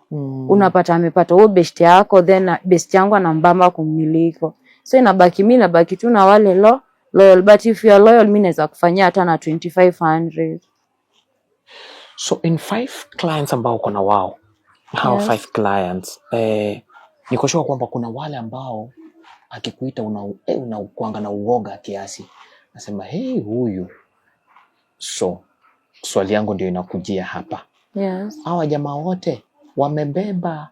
Unapata amepata huo best yako, then best yangu anambamba kummiliko. So inabaki mimi nabaki tu na wale loyal, but if you are loyal mimi naweza kufanyia hata na 2500. So in 5 clients ambao uko na wao, hao 5 clients, niko sure kwamba kuna wale ambao akikuita unakuanga na uoga kiasi. Nasema hey huyu. So swali yangu ndio inakujia hapa. Yes. Hawa jamaa wote wamebeba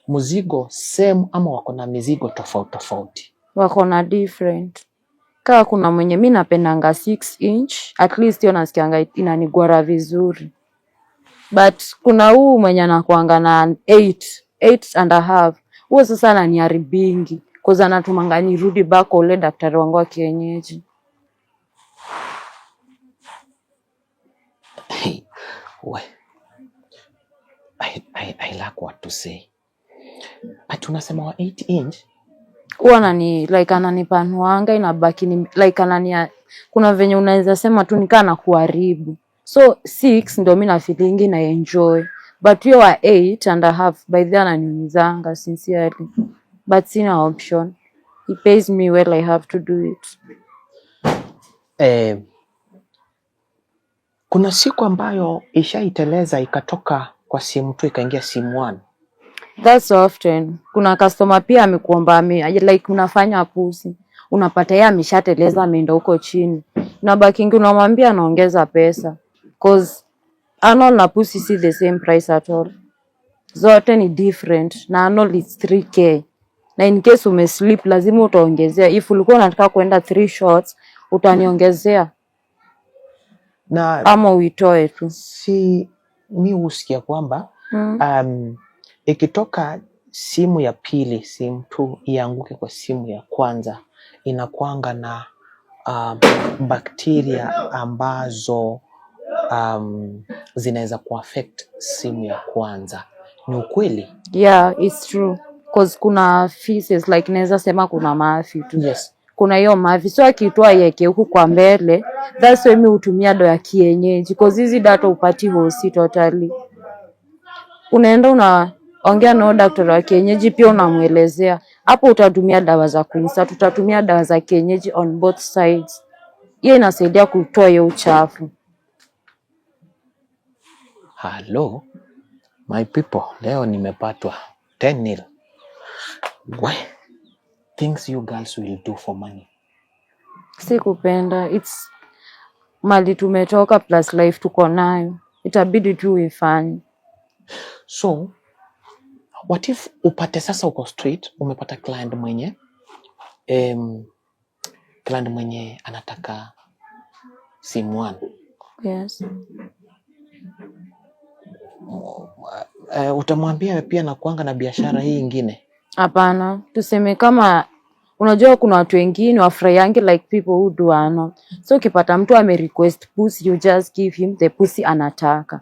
mzigo same ama wako na mizigo tofauti? Wako na different. Kaa kuna mwenye mimi napendanga 6 inch, at least hiyo nasikianga inanigwara vizuri. But kuna huu mwenye anakuanga na 8.5. Huo sasa ananiharibingi cause anatumanga nirudi back ule daktari wangu wa kienyeji. I like what to say. But unasema wa 8 inch huwa ananipanuanga inabaki like kuna venye unaweza sema tu nikaa na kuharibu. So 6 ndio mimi na feeling na enjoy. But hiyo wa 8.5 by the ananiumizanga sincerely. But sina option. He pays me well, I have to do it. Kuna siku ambayo ishaiteleza ikatoka kwa simu tu ikaingia simu 1. That's often. Kuna customer pia amekuomba like unafanya Pussy. Unapata yeye ameshateleza ameenda huko chini. Unabaki unamwambia anaongeza pesa. Cause Arnold na Pussy si the same price at all. Zote ni different. Na Arnold is 3k. Na in case umeslip lazima utaongezea. If ulikuwa unataka kwenda 3 shots, utaniongezea. Na ama uitoe tu. Si mimi husikia kwamba ikitoka simu ya pili, simu 2 ianguke kwa simu ya kwanza, inakuanga na bakteria ambazo zinaweza kuaffect simu ya kwanza. Ni ukweli? Yeah, it's true. Cause kuna feces like naweza sema kuna maafi tu. Yes. Kuna hiyo maafi. So akitoa yeke huku kwa mbele, that's why mimi hutumia dawa ya kienyeji. Cause hizi data upati hosi totally. Unaenda ongea na daktari wa kienyeji pia unamuelezea. Hapo utatumia dawa za kuinsert, tutatumia dawa za kienyeji on both sides. Hiyo inasaidia kutoa hiyo uchafu. Hello my people, leo nimepatwa 10-0. Why? Things you girls will do for money. Sikupenda, it's mali tumetoka plus life tuko nayo. Itabidi tu uifanye. So, what if upate sasa uko straight, umepata client mwenye anataka simu 1. Yes. Utamwambia pia na kuanga na biashara hii ingine? Hapana, tuseme kama unajua kuna watu wengine wafurahiangi like people who do ano. So ukipata mtu request pussy, you just give him the pussy anataka.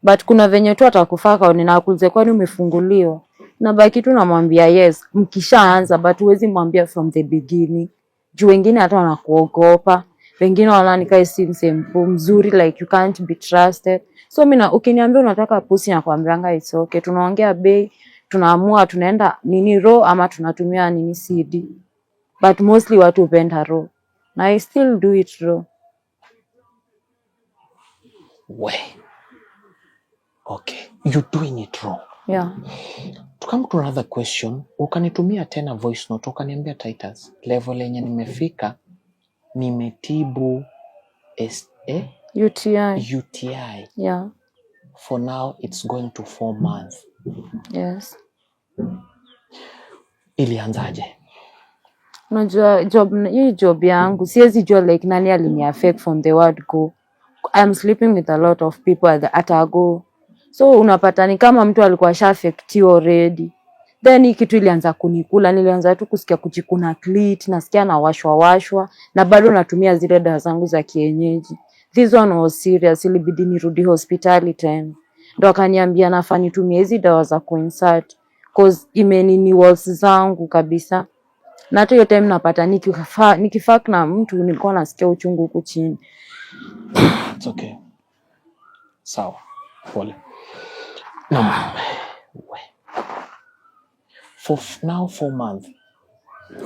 But kuna venye tu atakufaka na akuulize kwani umefunguliwa. Na baki tu namwambia yes, mkishaanza but huwezi mwambia from the beginning. Juu wengine hata wanakuogopa. Wengine wanaona kai si mzuri like you can't be trusted. So mimi ukiniambia unataka pussy nakwambianga it's okay. Tunaongea bei, tunaamua tunaenda nini raw ama tunatumia nini CD. But mostly watu hupenda raw. Na I still do it raw. Okay, you doing it wrong. Yeah. To come to another question, ukanitumia tena voice note, ukaniambia Titus, level yenye nimefika, nimetibu UTI. Yeah. For now, it's going to 4 months. Yes. Ilianzaje? Unajua job yangu, siwezi jua like nani alini affect from the word go. I'm sleeping with a lot of people at a go. So unapata ni kama mtu alikuwa affectiwa already. Then hii kitu ilianza kunikula, nilianza tu kusikia kujikuna clit, nasikia na washwa na bado natumia zile dawa zangu za kienyeji. This one was serious, ilibidi nirudi hospitali tena. Ndo akaniambia nafaa nitumie hizi dawa za kuinsert cause imenini walls zangu kabisa. Na hata hiyo time napata nikifak na mtu nilikuwa nasikia uchungu huku chini. It's okay. Sawa. Pole. No. For now 4 months.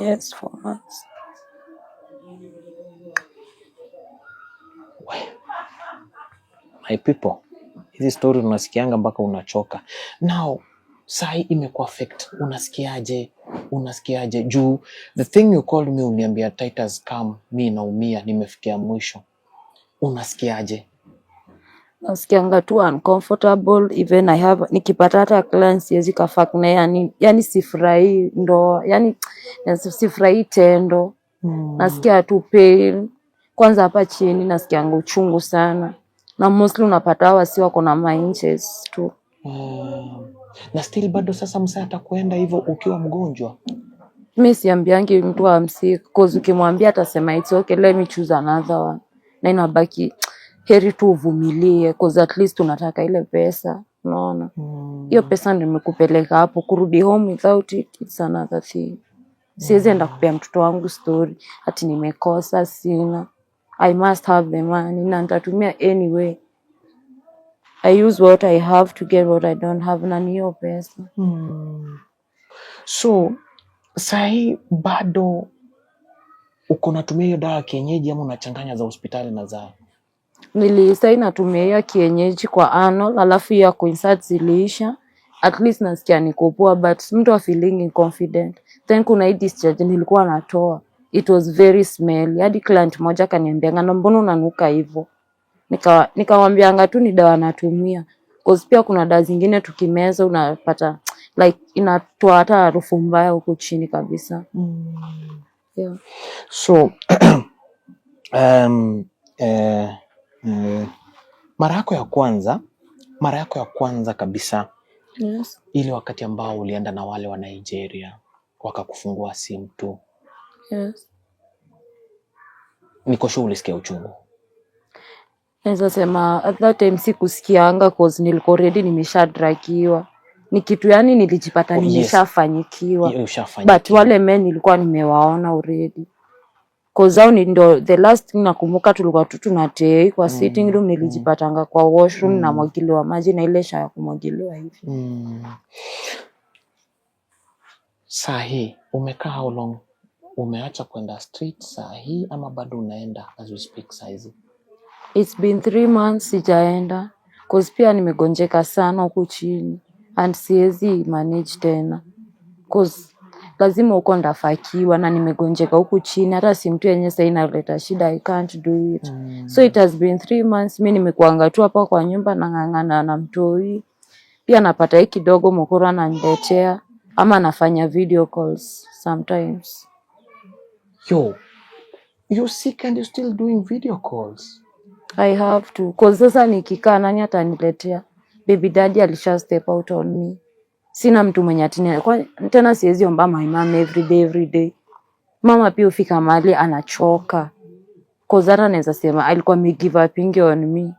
Yes, 4 months. My people, hizi story unasikianga mpaka unachoka. Now, sai imekuwa affect. Unasikiaje? Juu, the thing you called me uniambia Titus come, mi naumia, nimefikia mwisho. Unasikiaje? Nasikianga tu uncomfortable, even nikipata hata clients siwezi kafak na yani sifurahi ndo, yani sifurahi tendo. Nasikia tu pain. Kwanza hapa chini nasikianga uchungu sana. Na mostly unapata wasi wako na mindset tu. Na still bado sasa msa atakwenda hivyo ukiwa mgonjwa? Mimi siambiangi mtu amsick cause ukimwambia atasema it's okay, let me choose another one. Na inabaki heri tu uvumilie cause at least unataka ile pesa, unaona? Hiyo pesa ndio imekupeleka hapo, kurudi home without it, it's another thing. Siwezi enda kupea mtoto wangu story ati nimekosa sina. I must have the money na nitatumia anyway. I use what I have to get what I don't have na niyo pesa. So, sahi bado uko natumia hiyo dawa kienyeji ama unachanganya za hospitali na za? Sahi natumia hiyo kienyeji kwa anal, alafu ya kuinsert ziliisha. At least nasikia niko poa but mtu wa feeling confident. Then kuna hii discharge nilikuwa natoa. It was very smelly. Hadi client moja kaniambia mbona unanuka hivyo? Nikamwambia tu ni dawa natumia. Cause pia kuna dawa zingine tukimeza unapata like inatoa hata harufu mbaya huko chini kabisa. Yeah. So mara yako ya kwanza kabisa. Yes. Ile wakati ambao ulienda na wale wa Nigeria wakakufungua simu tu. Yes. Niko sure ulisikia uchungu. Naweza sema at that time sikusikianga cause nilikuwa already nimeshadragiwa. Ni kitu yani nilijipata nimeshafanyikiwa. Yes. But wale men nilikuwa nimewaona already. Cause ni ndo the last thing nakumbuka tulikuwa tu tunatei kwa sitting room, nilijipatanga kwa washroom na mwagiliwa maji na ile sha ya kumwagiliwa hivi. Sahi, umekaa how long? Umeacha kwenda street sahi ama bado unaenda as we speak saizi? It's been 3 months sijaenda. Cause pia nimegonjeka sana huku chini and siwezi manage tena. Cause lazima uko ndafakiwa na nimegonjeka huku chini, hata si mtu yenye sasa inaleta shida, I can't do it. So it has been 3 months mimi nimekuanga tu hapa kwa nyumba nang'ang'ana na mtoi. Pia napata hiki kidogo mkura ananiletea ama nafanya video calls sometimes. Yo, you sick and you still doing video calls? I have to. Cause sasa nikikaa nani ataniletea? Baby daddy alisha step out on me. Sina mtu mwenye atini. Kwa tena siwezi omba my mom every day. Mama pia ufika mahali anachoka. Cause hata naweza sema alikuwa give up on me.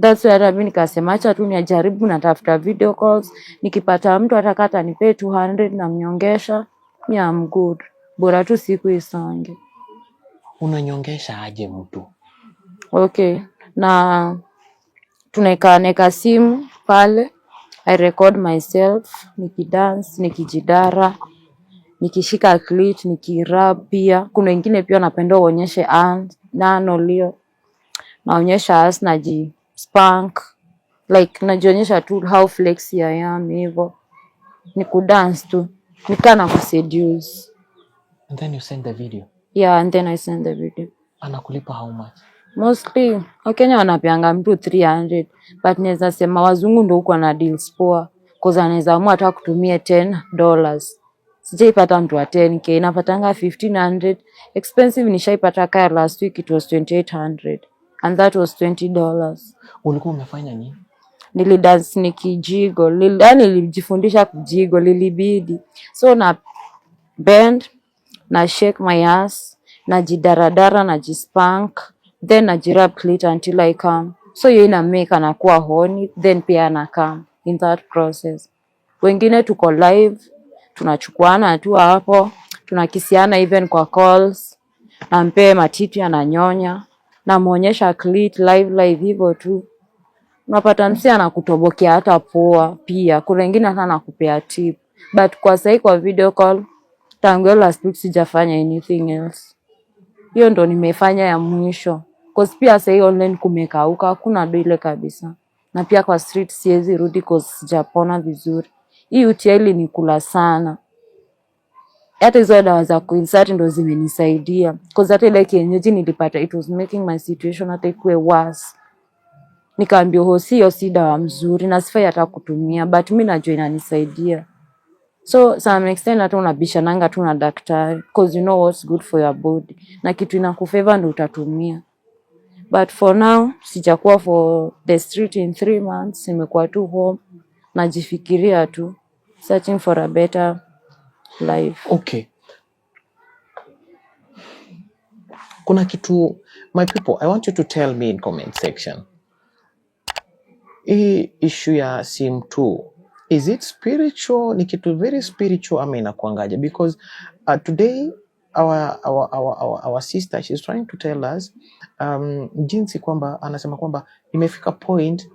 That's why mimi nikasema acha tu nijaribu na tafuta video calls. Nikipata mtu atakata nipe 200 na mnyongesha, mimi am good. Bora tu siku isonge. Unanyongesha aje mtu? Okay. Na tunaeka simu pale. I record myself, nikidance, nikijidara, nikishika clit, nikirap pia. Kuna wengine pia napenda uonyeshe nano leo. Naonyesha ass spank. Like najionyesha tu how flexy I am hivyo. Nikudance tu. Nikana kuseduce. And then you send the video? Yeah, and then I send the video. Anakulipa how much? Mostly, Wakenya wanapeanga mtu 300, but naweza sema wazungu ndo huko na deals poa. Cause anaweza amua hata kutumia $10. Sijaipata mtu wa 10k, napatanga 1500. Expensive nishaipata kaya last week it was 2800 and that was $20. Ulikuwa umefanya nini? Nilidance nikijigo, nilijifundisha kujigo, lilibidi. So na bend, na shake my ass, na jidaradara, na jispank, then na jirap clit until I come. So hiyo ina make anakuwa horny, then pia ana come in that process. Wengine tuko live, tunachukuana tu hapo, tunakisiana even kwa calls, nampe matiti ananyonya, namuonyesha clit live hivyo tu. Unapata msi anakutobokea hata poa pia. Kuna wengine hata nakupea tip. But kwa sahi kwa video call, tangu last week sijafanya anything else. Hiyo ndo nimefanya ya mwisho. Cause pia sahi online kumekauka, hakuna dile kabisa. Na pia kwa street siwezi rudi cause sijapona vizuri. Hii UTI ilikula sana. Hata hizo dawa za kuinsert ndo zimenisaidia. Cause hata ile kienyeji nilipata, it was making my situation hata ikuwe worse. Nikaambia hiyo si dawa mzuri na sifai hata kutumia, but mimi najua inanisaidia. So some extent hata unabishananga tu na daktari because you know what's good for your body. Na kitu inakufavor ndo utatumia. But for now, sijakuwa for the street in 3 months, nimekuwa tu home, najifikiria tu, searching for a better life. Okay. Kuna kitu, my people, I want you to tell me in comment section. Hii issue ya sim 2, is it spiritual? Ni kitu very spiritual ama inakuangaje? Because today our sister, she's trying to tell us jinsi kwamba anasema kwamba imefika point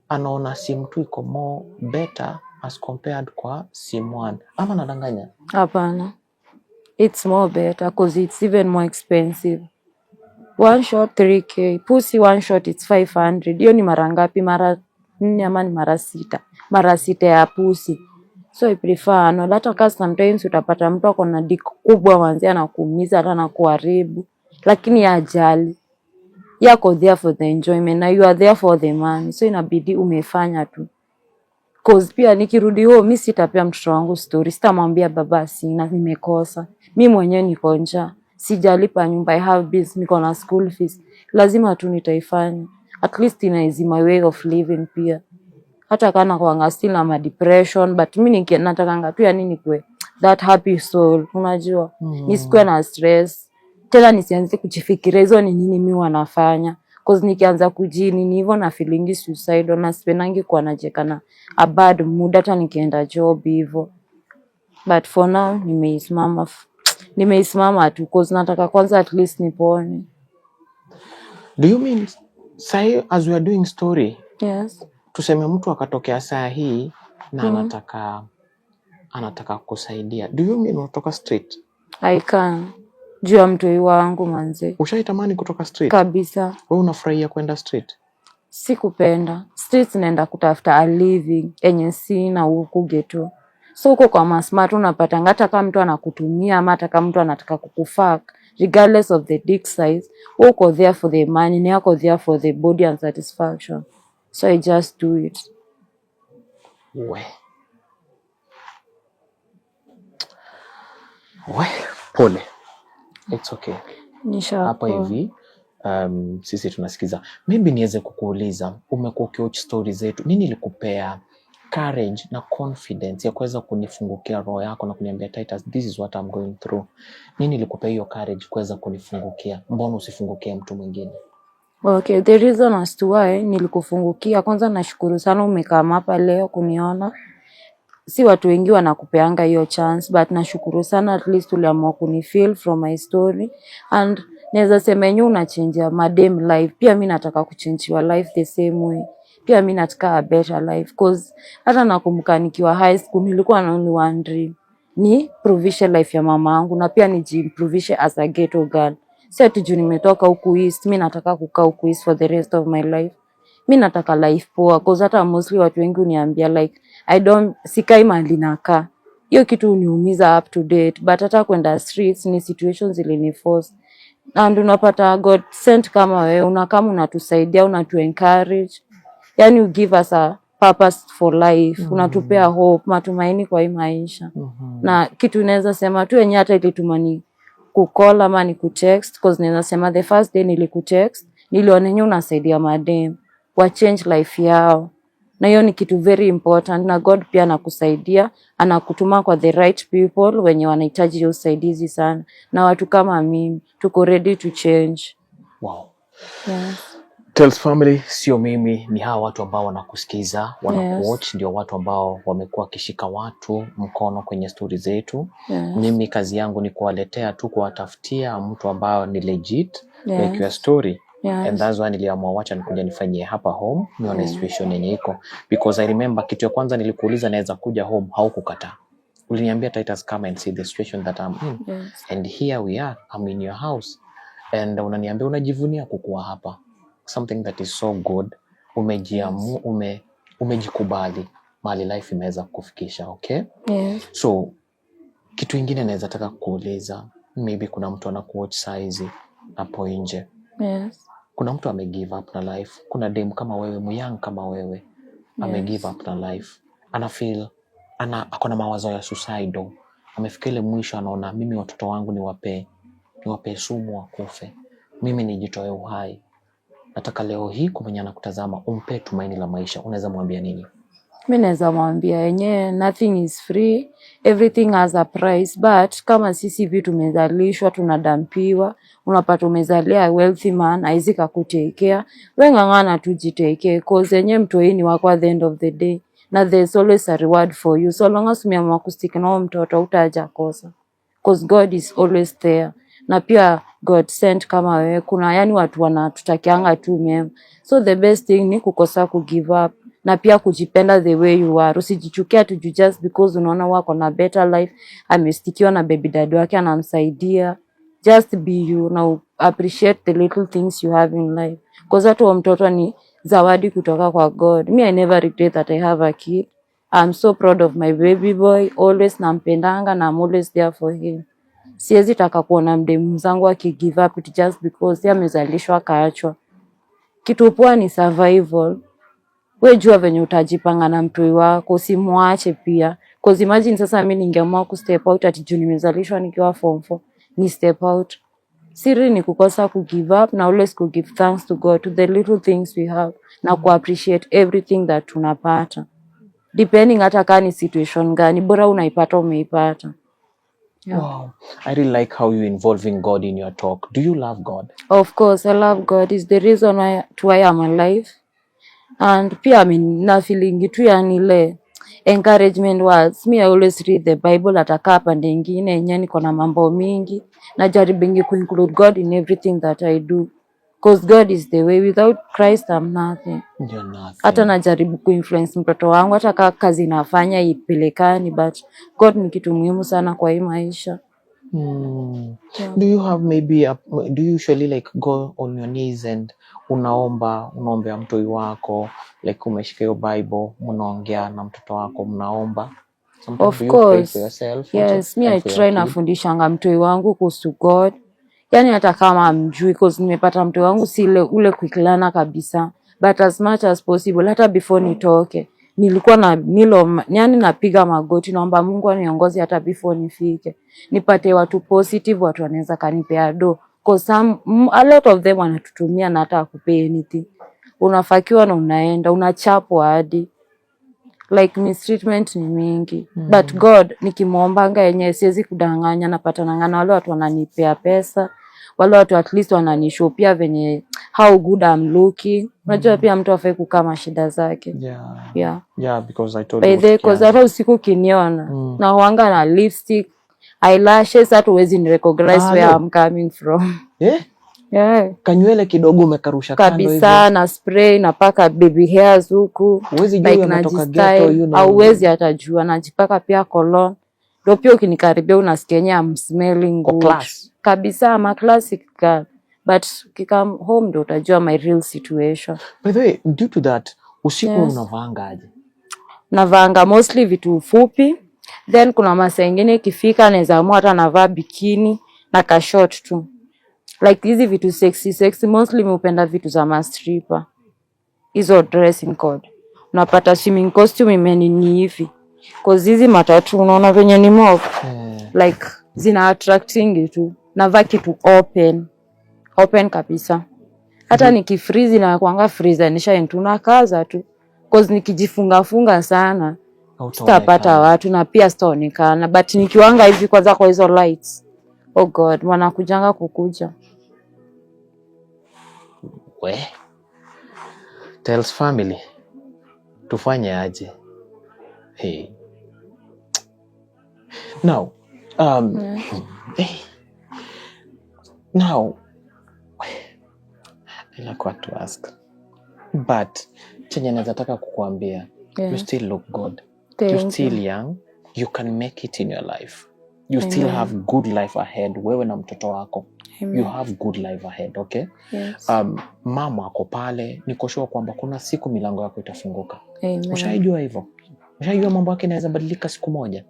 anaona sim 2 iko more better as compared kwa sim 1. Ama nadanganya? Hapana. It's more better because it's even more expensive. One shot 3k, pussy one shot it's 500. Hiyo ni mara ngapi? Mara 4 ama ni mara 6? Mara 6 ya pussy. So I prefer no, hata kama sometimes utapata mtu ako na dick kubwa mwanzo anakuumiza hata na kuharibu, lakini ajali. Yako there for the enjoyment na you are there for the money. So inabidi umefanya tu. Cause pia nikirudi home mimi sitapea mtoto wangu story, sitamwambia baba sina nimekosa. Mimi mwenyewe niko njaa. Sijalipa nyumba, I have bills, niko na school fees. Lazima tu nitaifanya. At least is my way of living pia. Hata kana kwa still na depression, but mimi natakanga tu yani nikwe that happy soul, unajua? Nisikuwe na stress. Tena nisianze kujifikiria hizo ni nini mimi wanafanya. Cause nikianza kujini ni hivyo na feeling suicidal na sipenangi kuwa najeka na a bad mood hata nikienda job hivyo. But for now nimeisimama nimeisimama tu cause nataka kwanza at least nipone. Do you mean say as we are doing story, Yes. tuseme mtu akatokea saa hii na anataka kusaidia, do you mean unatoka street? I can. Juu ya mtoi wangu manze. Ushaitamani kutoka street? Kabisa. Wewe unafurahia kwenda street? Sikupenda. Streets naenda kutafuta a living enye sina huku ghetto. So huko kwa masmart unapata hata kama mtu anakutumia ama hata kama mtu anataka kukufuck, regardless of the dick size, uko there for the money, ni yako there for the body and satisfaction. So I just do it. We, pole. It's okay. Hapa hivi sisi tunasikiza. Maybe niweze kukuuliza, umekuwa ukiwatch stories zetu, nini ilikupea courage na confidence ya kuweza kunifungukia roho yako na kuniambia Titus, this is what I'm going through? Nini ilikupea hiyo courage kuweza kunifungukia? Mbona usifungukie mtu mwingine? Okay, the reason as to why nilikufungukia, kwanza nashukuru sana umekaa hapa leo kuniona. Si watu wengi wanakupeanga hiyo chance, but nashukuru sana at least uliamua kunifeel from my story. And naweza sema yenyewe unachange madem life. Pia mimi nataka kuchange your life the same way. Pia mimi nataka a better life cause hata nakumbuka nikiwa high school nilikuwa na only one dream. Ni provishe life ya mama yangu na pia nijiprovishe as a ghetto girl. Si ati juu nimetoka huku East, mimi nataka kukaa huku East for the rest of my life. Mimi nataka life poa cause hata mostly watu wengi uniambia like sikai mahali nakaa. Hiyo kitu uniumiza up to date, but hata kwenda streets ni situations ziliniforce. And unapata God sent kama wewe, unakama unatusaidia, unatu-encourage. Yani you give us a purpose for life. Unatupea hope, matumaini kwa hii maisha. Na kitu naweza sema tu yenye hata ilitumani kucall ama ni kutext, cause naweza sema the first day nilikutext, niliona yenyewe unasaidia madem wa change life yao. Na hiyo ni kitu very important, na God pia anakusaidia, anakutuma kwa the right people wenye wanahitaji hiyo usaidizi sana. Na watu kama mimi tuko ready to change. Wow. Yes. Tales family, sio mimi, ni hawa watu ambao wanakusikiza, wanakuwatch, ndio watu ambao wamekuwa kishika watu mkono kwenye story zetu. Yes. Mimi kazi yangu ni kuwaletea tu, kuwatafutia mtu ambao ni legit, like your story. Yes. And that's why niliamua wacha nikuja nifanyie hapa home, nione situation yenye iko. Because I remember kitu ya kwanza nilikuuliza naweza kuja home, haukukataa. Uliniambia Titus, come and see the situation that I'm in. Yes. And here we are, I'm in your house. And unaniambia unajivunia kukuwa hapa. Something that is so good. Umejikubali mali life imeweza kufikisha, okay? Yes. So kitu ingine naweza taka kuuliza, maybe kuna mtu anakuwatch saizi hapo nje. Yes. Kuna mtu give up na life. Kuna dem kama wewe, myang kama wewe, give up na life. Akona mawazo ya suicidal. Amefika ile mwisho, anaona mimi watoto wangu niwape sumu wakufe. Mimi nijitoe uhai. Nataka leo hii kwa mwenye anakutazama umpe tumaini la maisha. Unaweza mwambia nini? Mimi naweza mwambia yenyewe nothing is free, everything has a price, but kama sisi vitu tumezalishwa tunadampiwa, unapata umezalia wealthy man haizi kukutekea, wewe ngangana tujitekee cause yenyewe mtoi ni wako at the end of the day, na there's always a reward for you so long as umeamua kustick na mtoto utaja kosa cause God is always there. Na pia God sent kama wewe, kuna yani watu wanatutakianga tu mema, so the best thing ni kukosa give up na pia kujipenda the way you are. Usijichukia tu just because unaona wako na better life, amestikiwa na baby dad wake anamsaidia. Just be you, na appreciate the little things you have in life because hata mtoto ni zawadi kutoka kwa God. Me, I never regret that I have a kid. I'm so proud of my baby boy, always nampendanga na I'm always there for him. Siwezi taka kuona mdemu zangu give up it just because yeye amezalishwa kaachwa. Kitu poa ni survival. Wewe jua venye utajipanga na mtoi wako, usimwache pia. Cause imagine sasa mimi ningeamua ku step out ati juu nimezalishwa nikiwa form 4, ni step out. Siri ni kukosa give up na always give thanks to God to the little things we have na ku appreciate everything that tunapata. Depending hata kani situation gani, bora unaipata umeipata. Yeah. Wow. I really like how you involving God in your talk. Do you love God? Of course, I love God. It's the reason why I'm alive. And pia na feeling tu yani ile encouragement words. Me I always read the Bible, atakaa pande nyingine yenye niko na mambo mingi. Najaribu include God in everything that I do. Because God is the way. Without Christ I'm nothing. You're nothing. Hata najaribu kuinfluence mtoto wangu, hata kama kazi nafanya ipelekani, but God ni kitu muhimu sana kwa hii maisha. Yeah. Do you have maybe do you usually like go on your knees and unaombea mtoi wako, like umeshika hiyo Bible, mnaongea na mtoto wako, mnaomba? Sometimes Of course. For yourself, yes, me I try nafundishanga mtoi wangu kuhusu God. Yani hata kama amjui, cause nimepata mtoi wangu si ule kuiklana kabisa, but as much as possible, hata before nitoke nilikuwa yani napiga magoti, naomba Mungu aniongoze hata before nifike, nipate watu positive, watu wanaweza kanipea do, cause a lot of them wanatutumia na hata akupea anything. Unafakiwa na unaenda unachapwa hadi like mistreatment ni mingi. But God nikimwombanga yenyewe siwezi kudanganya, napatana na wale watu wananipea pesa, wale watu at least wananishopia venye how good I'm looking. Unajua pia mtu afai kukaa shida zake. Yeah, because I told you because hata usiku kiniona na huanga na lipstick, eyelashes, hata huwezi ni recognize where I'm coming from. Yeah. Kanywele kidogo umekarusha kando hivyo. Kabisa na spray na paka baby hairs huku. Huwezi jua umetoka ghetto, you know. Hauwezi hata jua, najipaka pia cologne. Ndio pia ukinikaribia unasikia I'm smelling good. Class. Kabisa, I'm a classic girl. But ukikam home ndio utajua my real situation. By the way, due to that, usiku unavanga aje? Navanga mostly vitu fupi. Then kuna masaa ingine ikifika naweza amua hata navaa bikini na ka short tu. Like hizi vitu sexy, mostly upenda vitu za mastripa. Hizo dressing code. Unapata swimming costume imenini hivi. Cause hizi matatu unaona venye ni mob. Like zina attracting tu. Navaa kitu open kabisa. Hata nikifreeze na kuanga freezer nisha tunakaza tu. Cause nikijifunga sana sitapata watu na pia sitaonekana. But nikiwanga hivi kwanza kwa hizo lights, oh God, wanakujanga kukuja. Tales family, tufanye aje? Hey. Now, now, I like what to ask. But chenye nazataka kukuambia, you still look good. You're still young. You can make it in your life. You still have good life ahead. Wewe na mtoto wako. You have good life ahead, okay? Yes. Mama ako pale, niko sure kwamba kuna siku milango yako itafunguka. Ushaijua hivyo? Ushaijua mambo yake yanaweza badilika siku moja?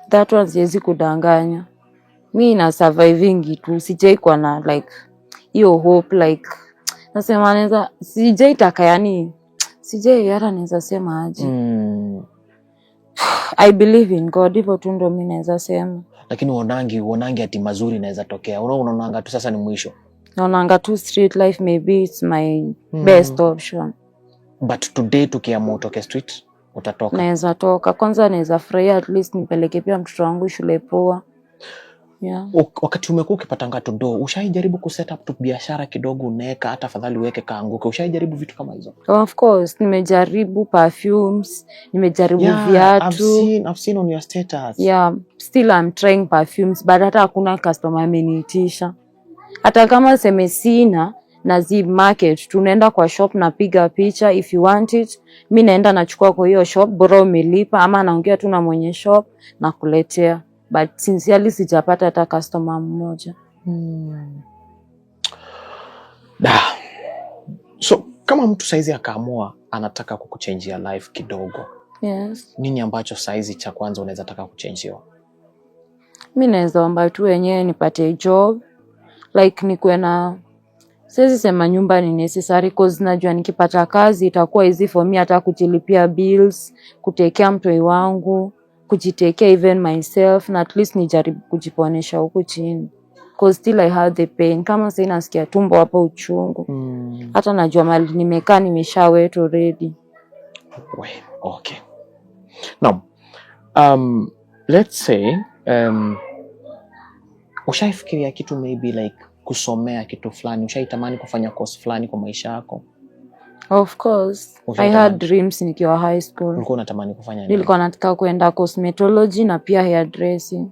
That one siwezi kudanganya. Mimi na surviving tu, sijai kwa na like hiyo hope, like nasema naweza sijai taka, yani sijai hata naweza sema aje. I believe in God, hivyo tu ndo mimi naweza sema. Lakini uonangi ati mazuri inaweza tokea. Unaonanga tu sasa ni mwisho. Naonanga tu street life, maybe it's my best option. But today tukiamua utoke street, utatoka? Naweza toka. Kwanza naweza furahia at least nipeleke pia mtoto wangu shule poa. Wakati umekuwa ukipata ngato do, ushaijaribu kuset up tu biashara kidogo, unaweka hata afadhali uweke kaanguke? Ushaijaribu vitu kama hizo? Of course, nimejaribu perfumes, nimejaribu viatu. I've seen on your status. Yeah, still I'm trying perfumes, but hata hakuna customer ameniitisha. Hata kama sina na market, tunaenda kwa shop na piga picha, if you want it, mimi naenda nachukua kwa hiyo shop, bora umelipa, ama naongea tu na mwenye shop na kuletea. But sincerely sijapata hata customer mmoja. So kama mtu saizi akaamua anataka kukuchangia life kidogo, nini ambacho saizi cha kwanza unaweza taka kuchangiwa? Mimi naweza omba tu wenyewe nipate job, like nikuwe na, siwezi sema nyumba ni necessary, cause najua nikipata kazi itakuwa easy for me hata kujilipia bills, kutekea mtoi wangu, kujitekea even myself, na at least nijaribu kujiponesha huku chini. Cause still I have the pain. Kama sasa nasikia tumbo hapa uchungu. Hata najua mali nimekaa nimeshawet already. Okay. Now, let's say ushaifikiria kitu maybe like kusomea kitu fulani, ushaitamani kufanya course fulani kwa maisha yako? Of course. I had dreams nikiwa high school. Ulikuwa unatamani kufanya nini? Nilikuwa nataka kuenda cosmetology na pia hairdressing.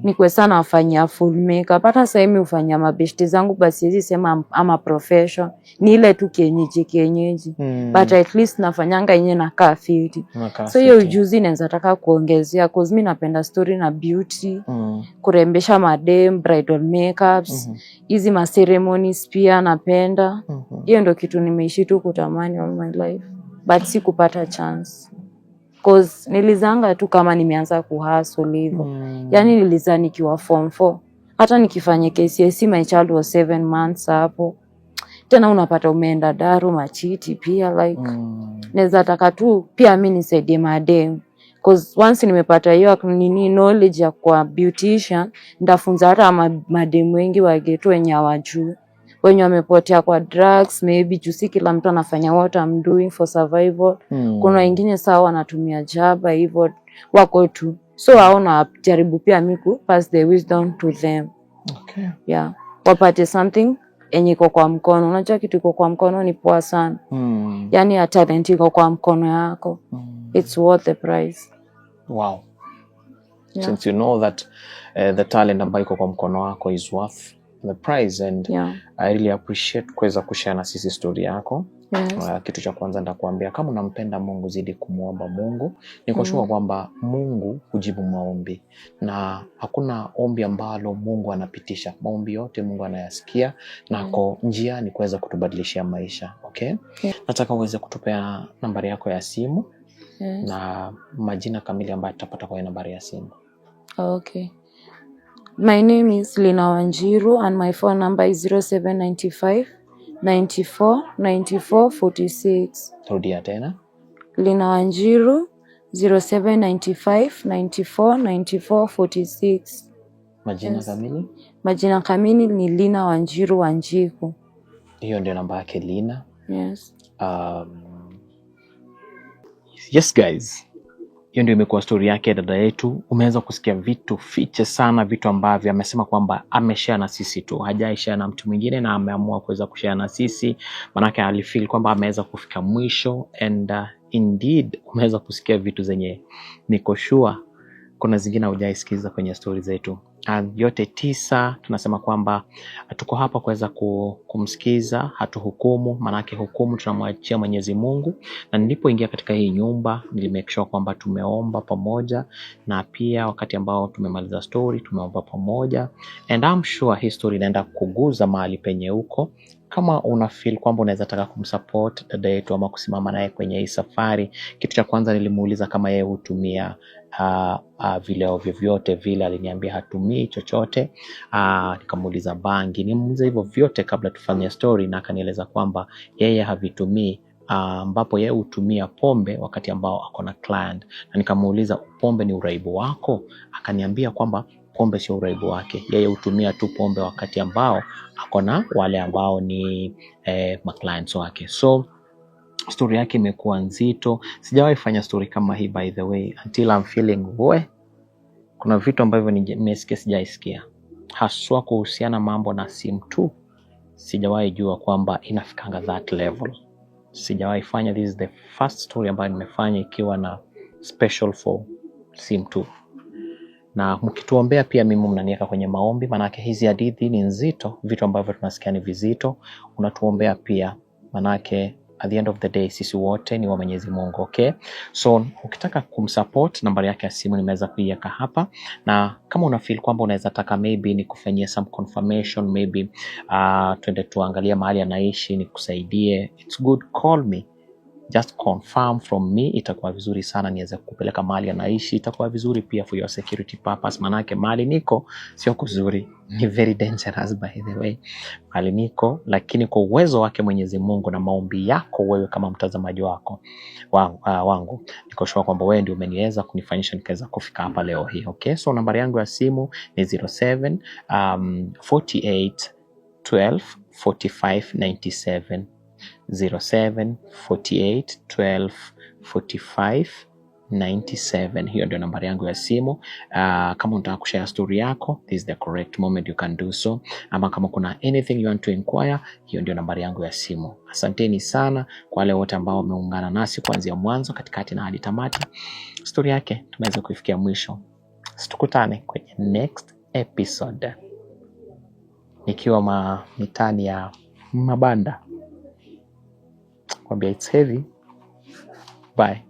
Nikuwe sana wafanya full makeup. Hata sasa hivi hufanya mabeshte zangu, basi siwezi sema ama profession. Ni ile tu kienyeji. But at least nafanyanga yenye nakaa fiti. So hiyo ujuzi naweza taka kuongezea cause mimi napenda story na beauty. Kurembesha madem, bridal makeups, hizi ma ceremonies pia napenda. Hiyo ndio kitu nimeishi tu kutamani all my life. But sikupata chance. Cause nilizanga tu kama nimeanza kuhustle hivyo. Yani nilizaa nikiwa form 4. Hata nikifanya KCSE my child was 7 months hapo. Tena unapata umeenda daru machiti pia like naweza taka tu pia mimi nisaidie madem. Cause once nimepata hiyo knowledge ya kwa beautician, ndafunza hata madem wengi wa ghetto wenye hawajui. Wenye wamepotea kwa drugs, maybe jusi kila mtu anafanya what I'm doing for survival. Kuna wengine sawa wanatumia jaba hivyo wako tu. So haona jaribu pia miku pass the wisdom to them. Okay. Yeah. Wapate something enye iko kwa mkono. Unajua kitu iko kwa mkono ni poa sana. Yani ya talent iko kwa mkono yako. It's worth the price. Wow. Yeah. Since you know that the talent ambayo iko kwa mkono wako is worth the price and I really appreciate kuweza kushare na sisi story yako. Yes. Kitu cha kwanza ndakuambia kama unampenda Mungu zidi kumuomba Mungu. Niko sure kwamba Mungu hujibu maombi na hakuna ombi ambalo Mungu anapitisha. Maombi yote Mungu anayasikia na kwa njia ni kuweza kutubadilishia maisha. Okay? Nataka uweze kutupea nambari yako ya simu na majina kamili ambayo tutapata kwa nambari ya simu. Okay. My name is Lina Wanjiru and my phone number is 0795 94 94 46. Rudia tena. Lina Wanjiru 0795 94 94 46. Majina kamili? Majina kamili ni Lina Wanjiru Wanjiku. Hiyo ndio namba yake Lina. Yes. Yes guys. Hiyo ndio imekuwa story yake dada yetu. Umeweza kusikia vitu fiche sana, vitu ambavyo amesema kwamba ameshare na sisi tu. Hajaishare na mtu mwingine na ameamua kuweza kushare na sisi. Manake alifeel kwamba ameweza kufika mwisho and indeed umeweza kusikia vitu zenye niko sure kuna zingine hujaisikiza kwenye story zetu. Yote 9 tunasema kwamba tuko hapa kuweza kumsikiza, hatuhukumu, manake hukumu tunamwachia Mwenyezi Mungu. Na nilipoingia katika hii nyumba nilimake sure kwamba tumeomba pamoja na pia wakati ambao tumemaliza story tumeomba pamoja and I'm sure hii story inaenda kuguza mahali penye huko. Kama una feel kwamba unaweza taka kumsupport dada yetu ama kusimama naye kwenye hii safari, kitu cha kwanza nilimuuliza kama yeye hutumia vileo vyovyote vile. Aliniambia hatumii chochote. Nikamuuliza bangi, nimuuliza hivyo vyote kabla tufanye story, na akanieleza kwamba yeye havitumii, ambapo yeye hutumia pombe wakati ambao ako na client. Na nikamuuliza pombe ni uraibu wako? Akaniambia kwamba pombe sio uraibu wake, yeye hutumia tu pombe wakati ambao ako na wale ambao ni clients wake. So story yake imekuwa nzito. Sijawahi fanya story kama hii by the way until I'm feeling kuna vitu ambavyo nimesikia sijaisikia, haswa kuhusiana mambo na simu tu. Sijawahi jua kwamba inafikanga that level. Sijawahi fanya. This is the first story ambayo nimefanya ikiwa na special for simu tu. Na mkituombea pia mimi mnaniweka kwenye maombi, manake hizi hadithi ni nzito, vitu ambavyo tunasikia ni vizito. Unatuombea pia, manake at the end of the day sisi wote ni wa Mwenyezi Mungu. Okay? So ukitaka kumsupport, nambari yake ya simu nimeweza kuiweka hapa. Na kama una feel kwamba unaweza taka maybe ni kufanyia some confirmation, maybe twende tuangalia mahali anaishi nikusaidie, it's good, call me. Just confirm from me, itakuwa vizuri sana niweze kupeleka mahali anaishi. Itakuwa vizuri pia for your security purpose, manake mahali niko sio kuzuri, ni very dangerous by the way. Mahali niko, lakini kwa uwezo wake Mwenyezi Mungu na maombi yako wewe kama mtazamaji wangu, niko sure kwamba wewe ndio umeniweza kunifanyisha nikaweza kufika hapa leo hii. Okay? So nambari yangu ya simu ni 07 48 12 45 97. 07 48 12 45 97. Hiyo ndio nambari yangu ya simu. Kama unataka kushare story yako, this is the correct moment you can do so. Ama kama kuna anything you want to inquire, hiyo ndio nambari yangu ya simu. Asanteni sana kwa wale wote ambao wameungana nasi kuanzia mwanzo, katikati na hadi tamati. Story yake tumeweza kuifikia mwisho. Tukutane kwenye next episode. Nikiwa mitani ya mabanda. Kwambia it's heavy. Bye.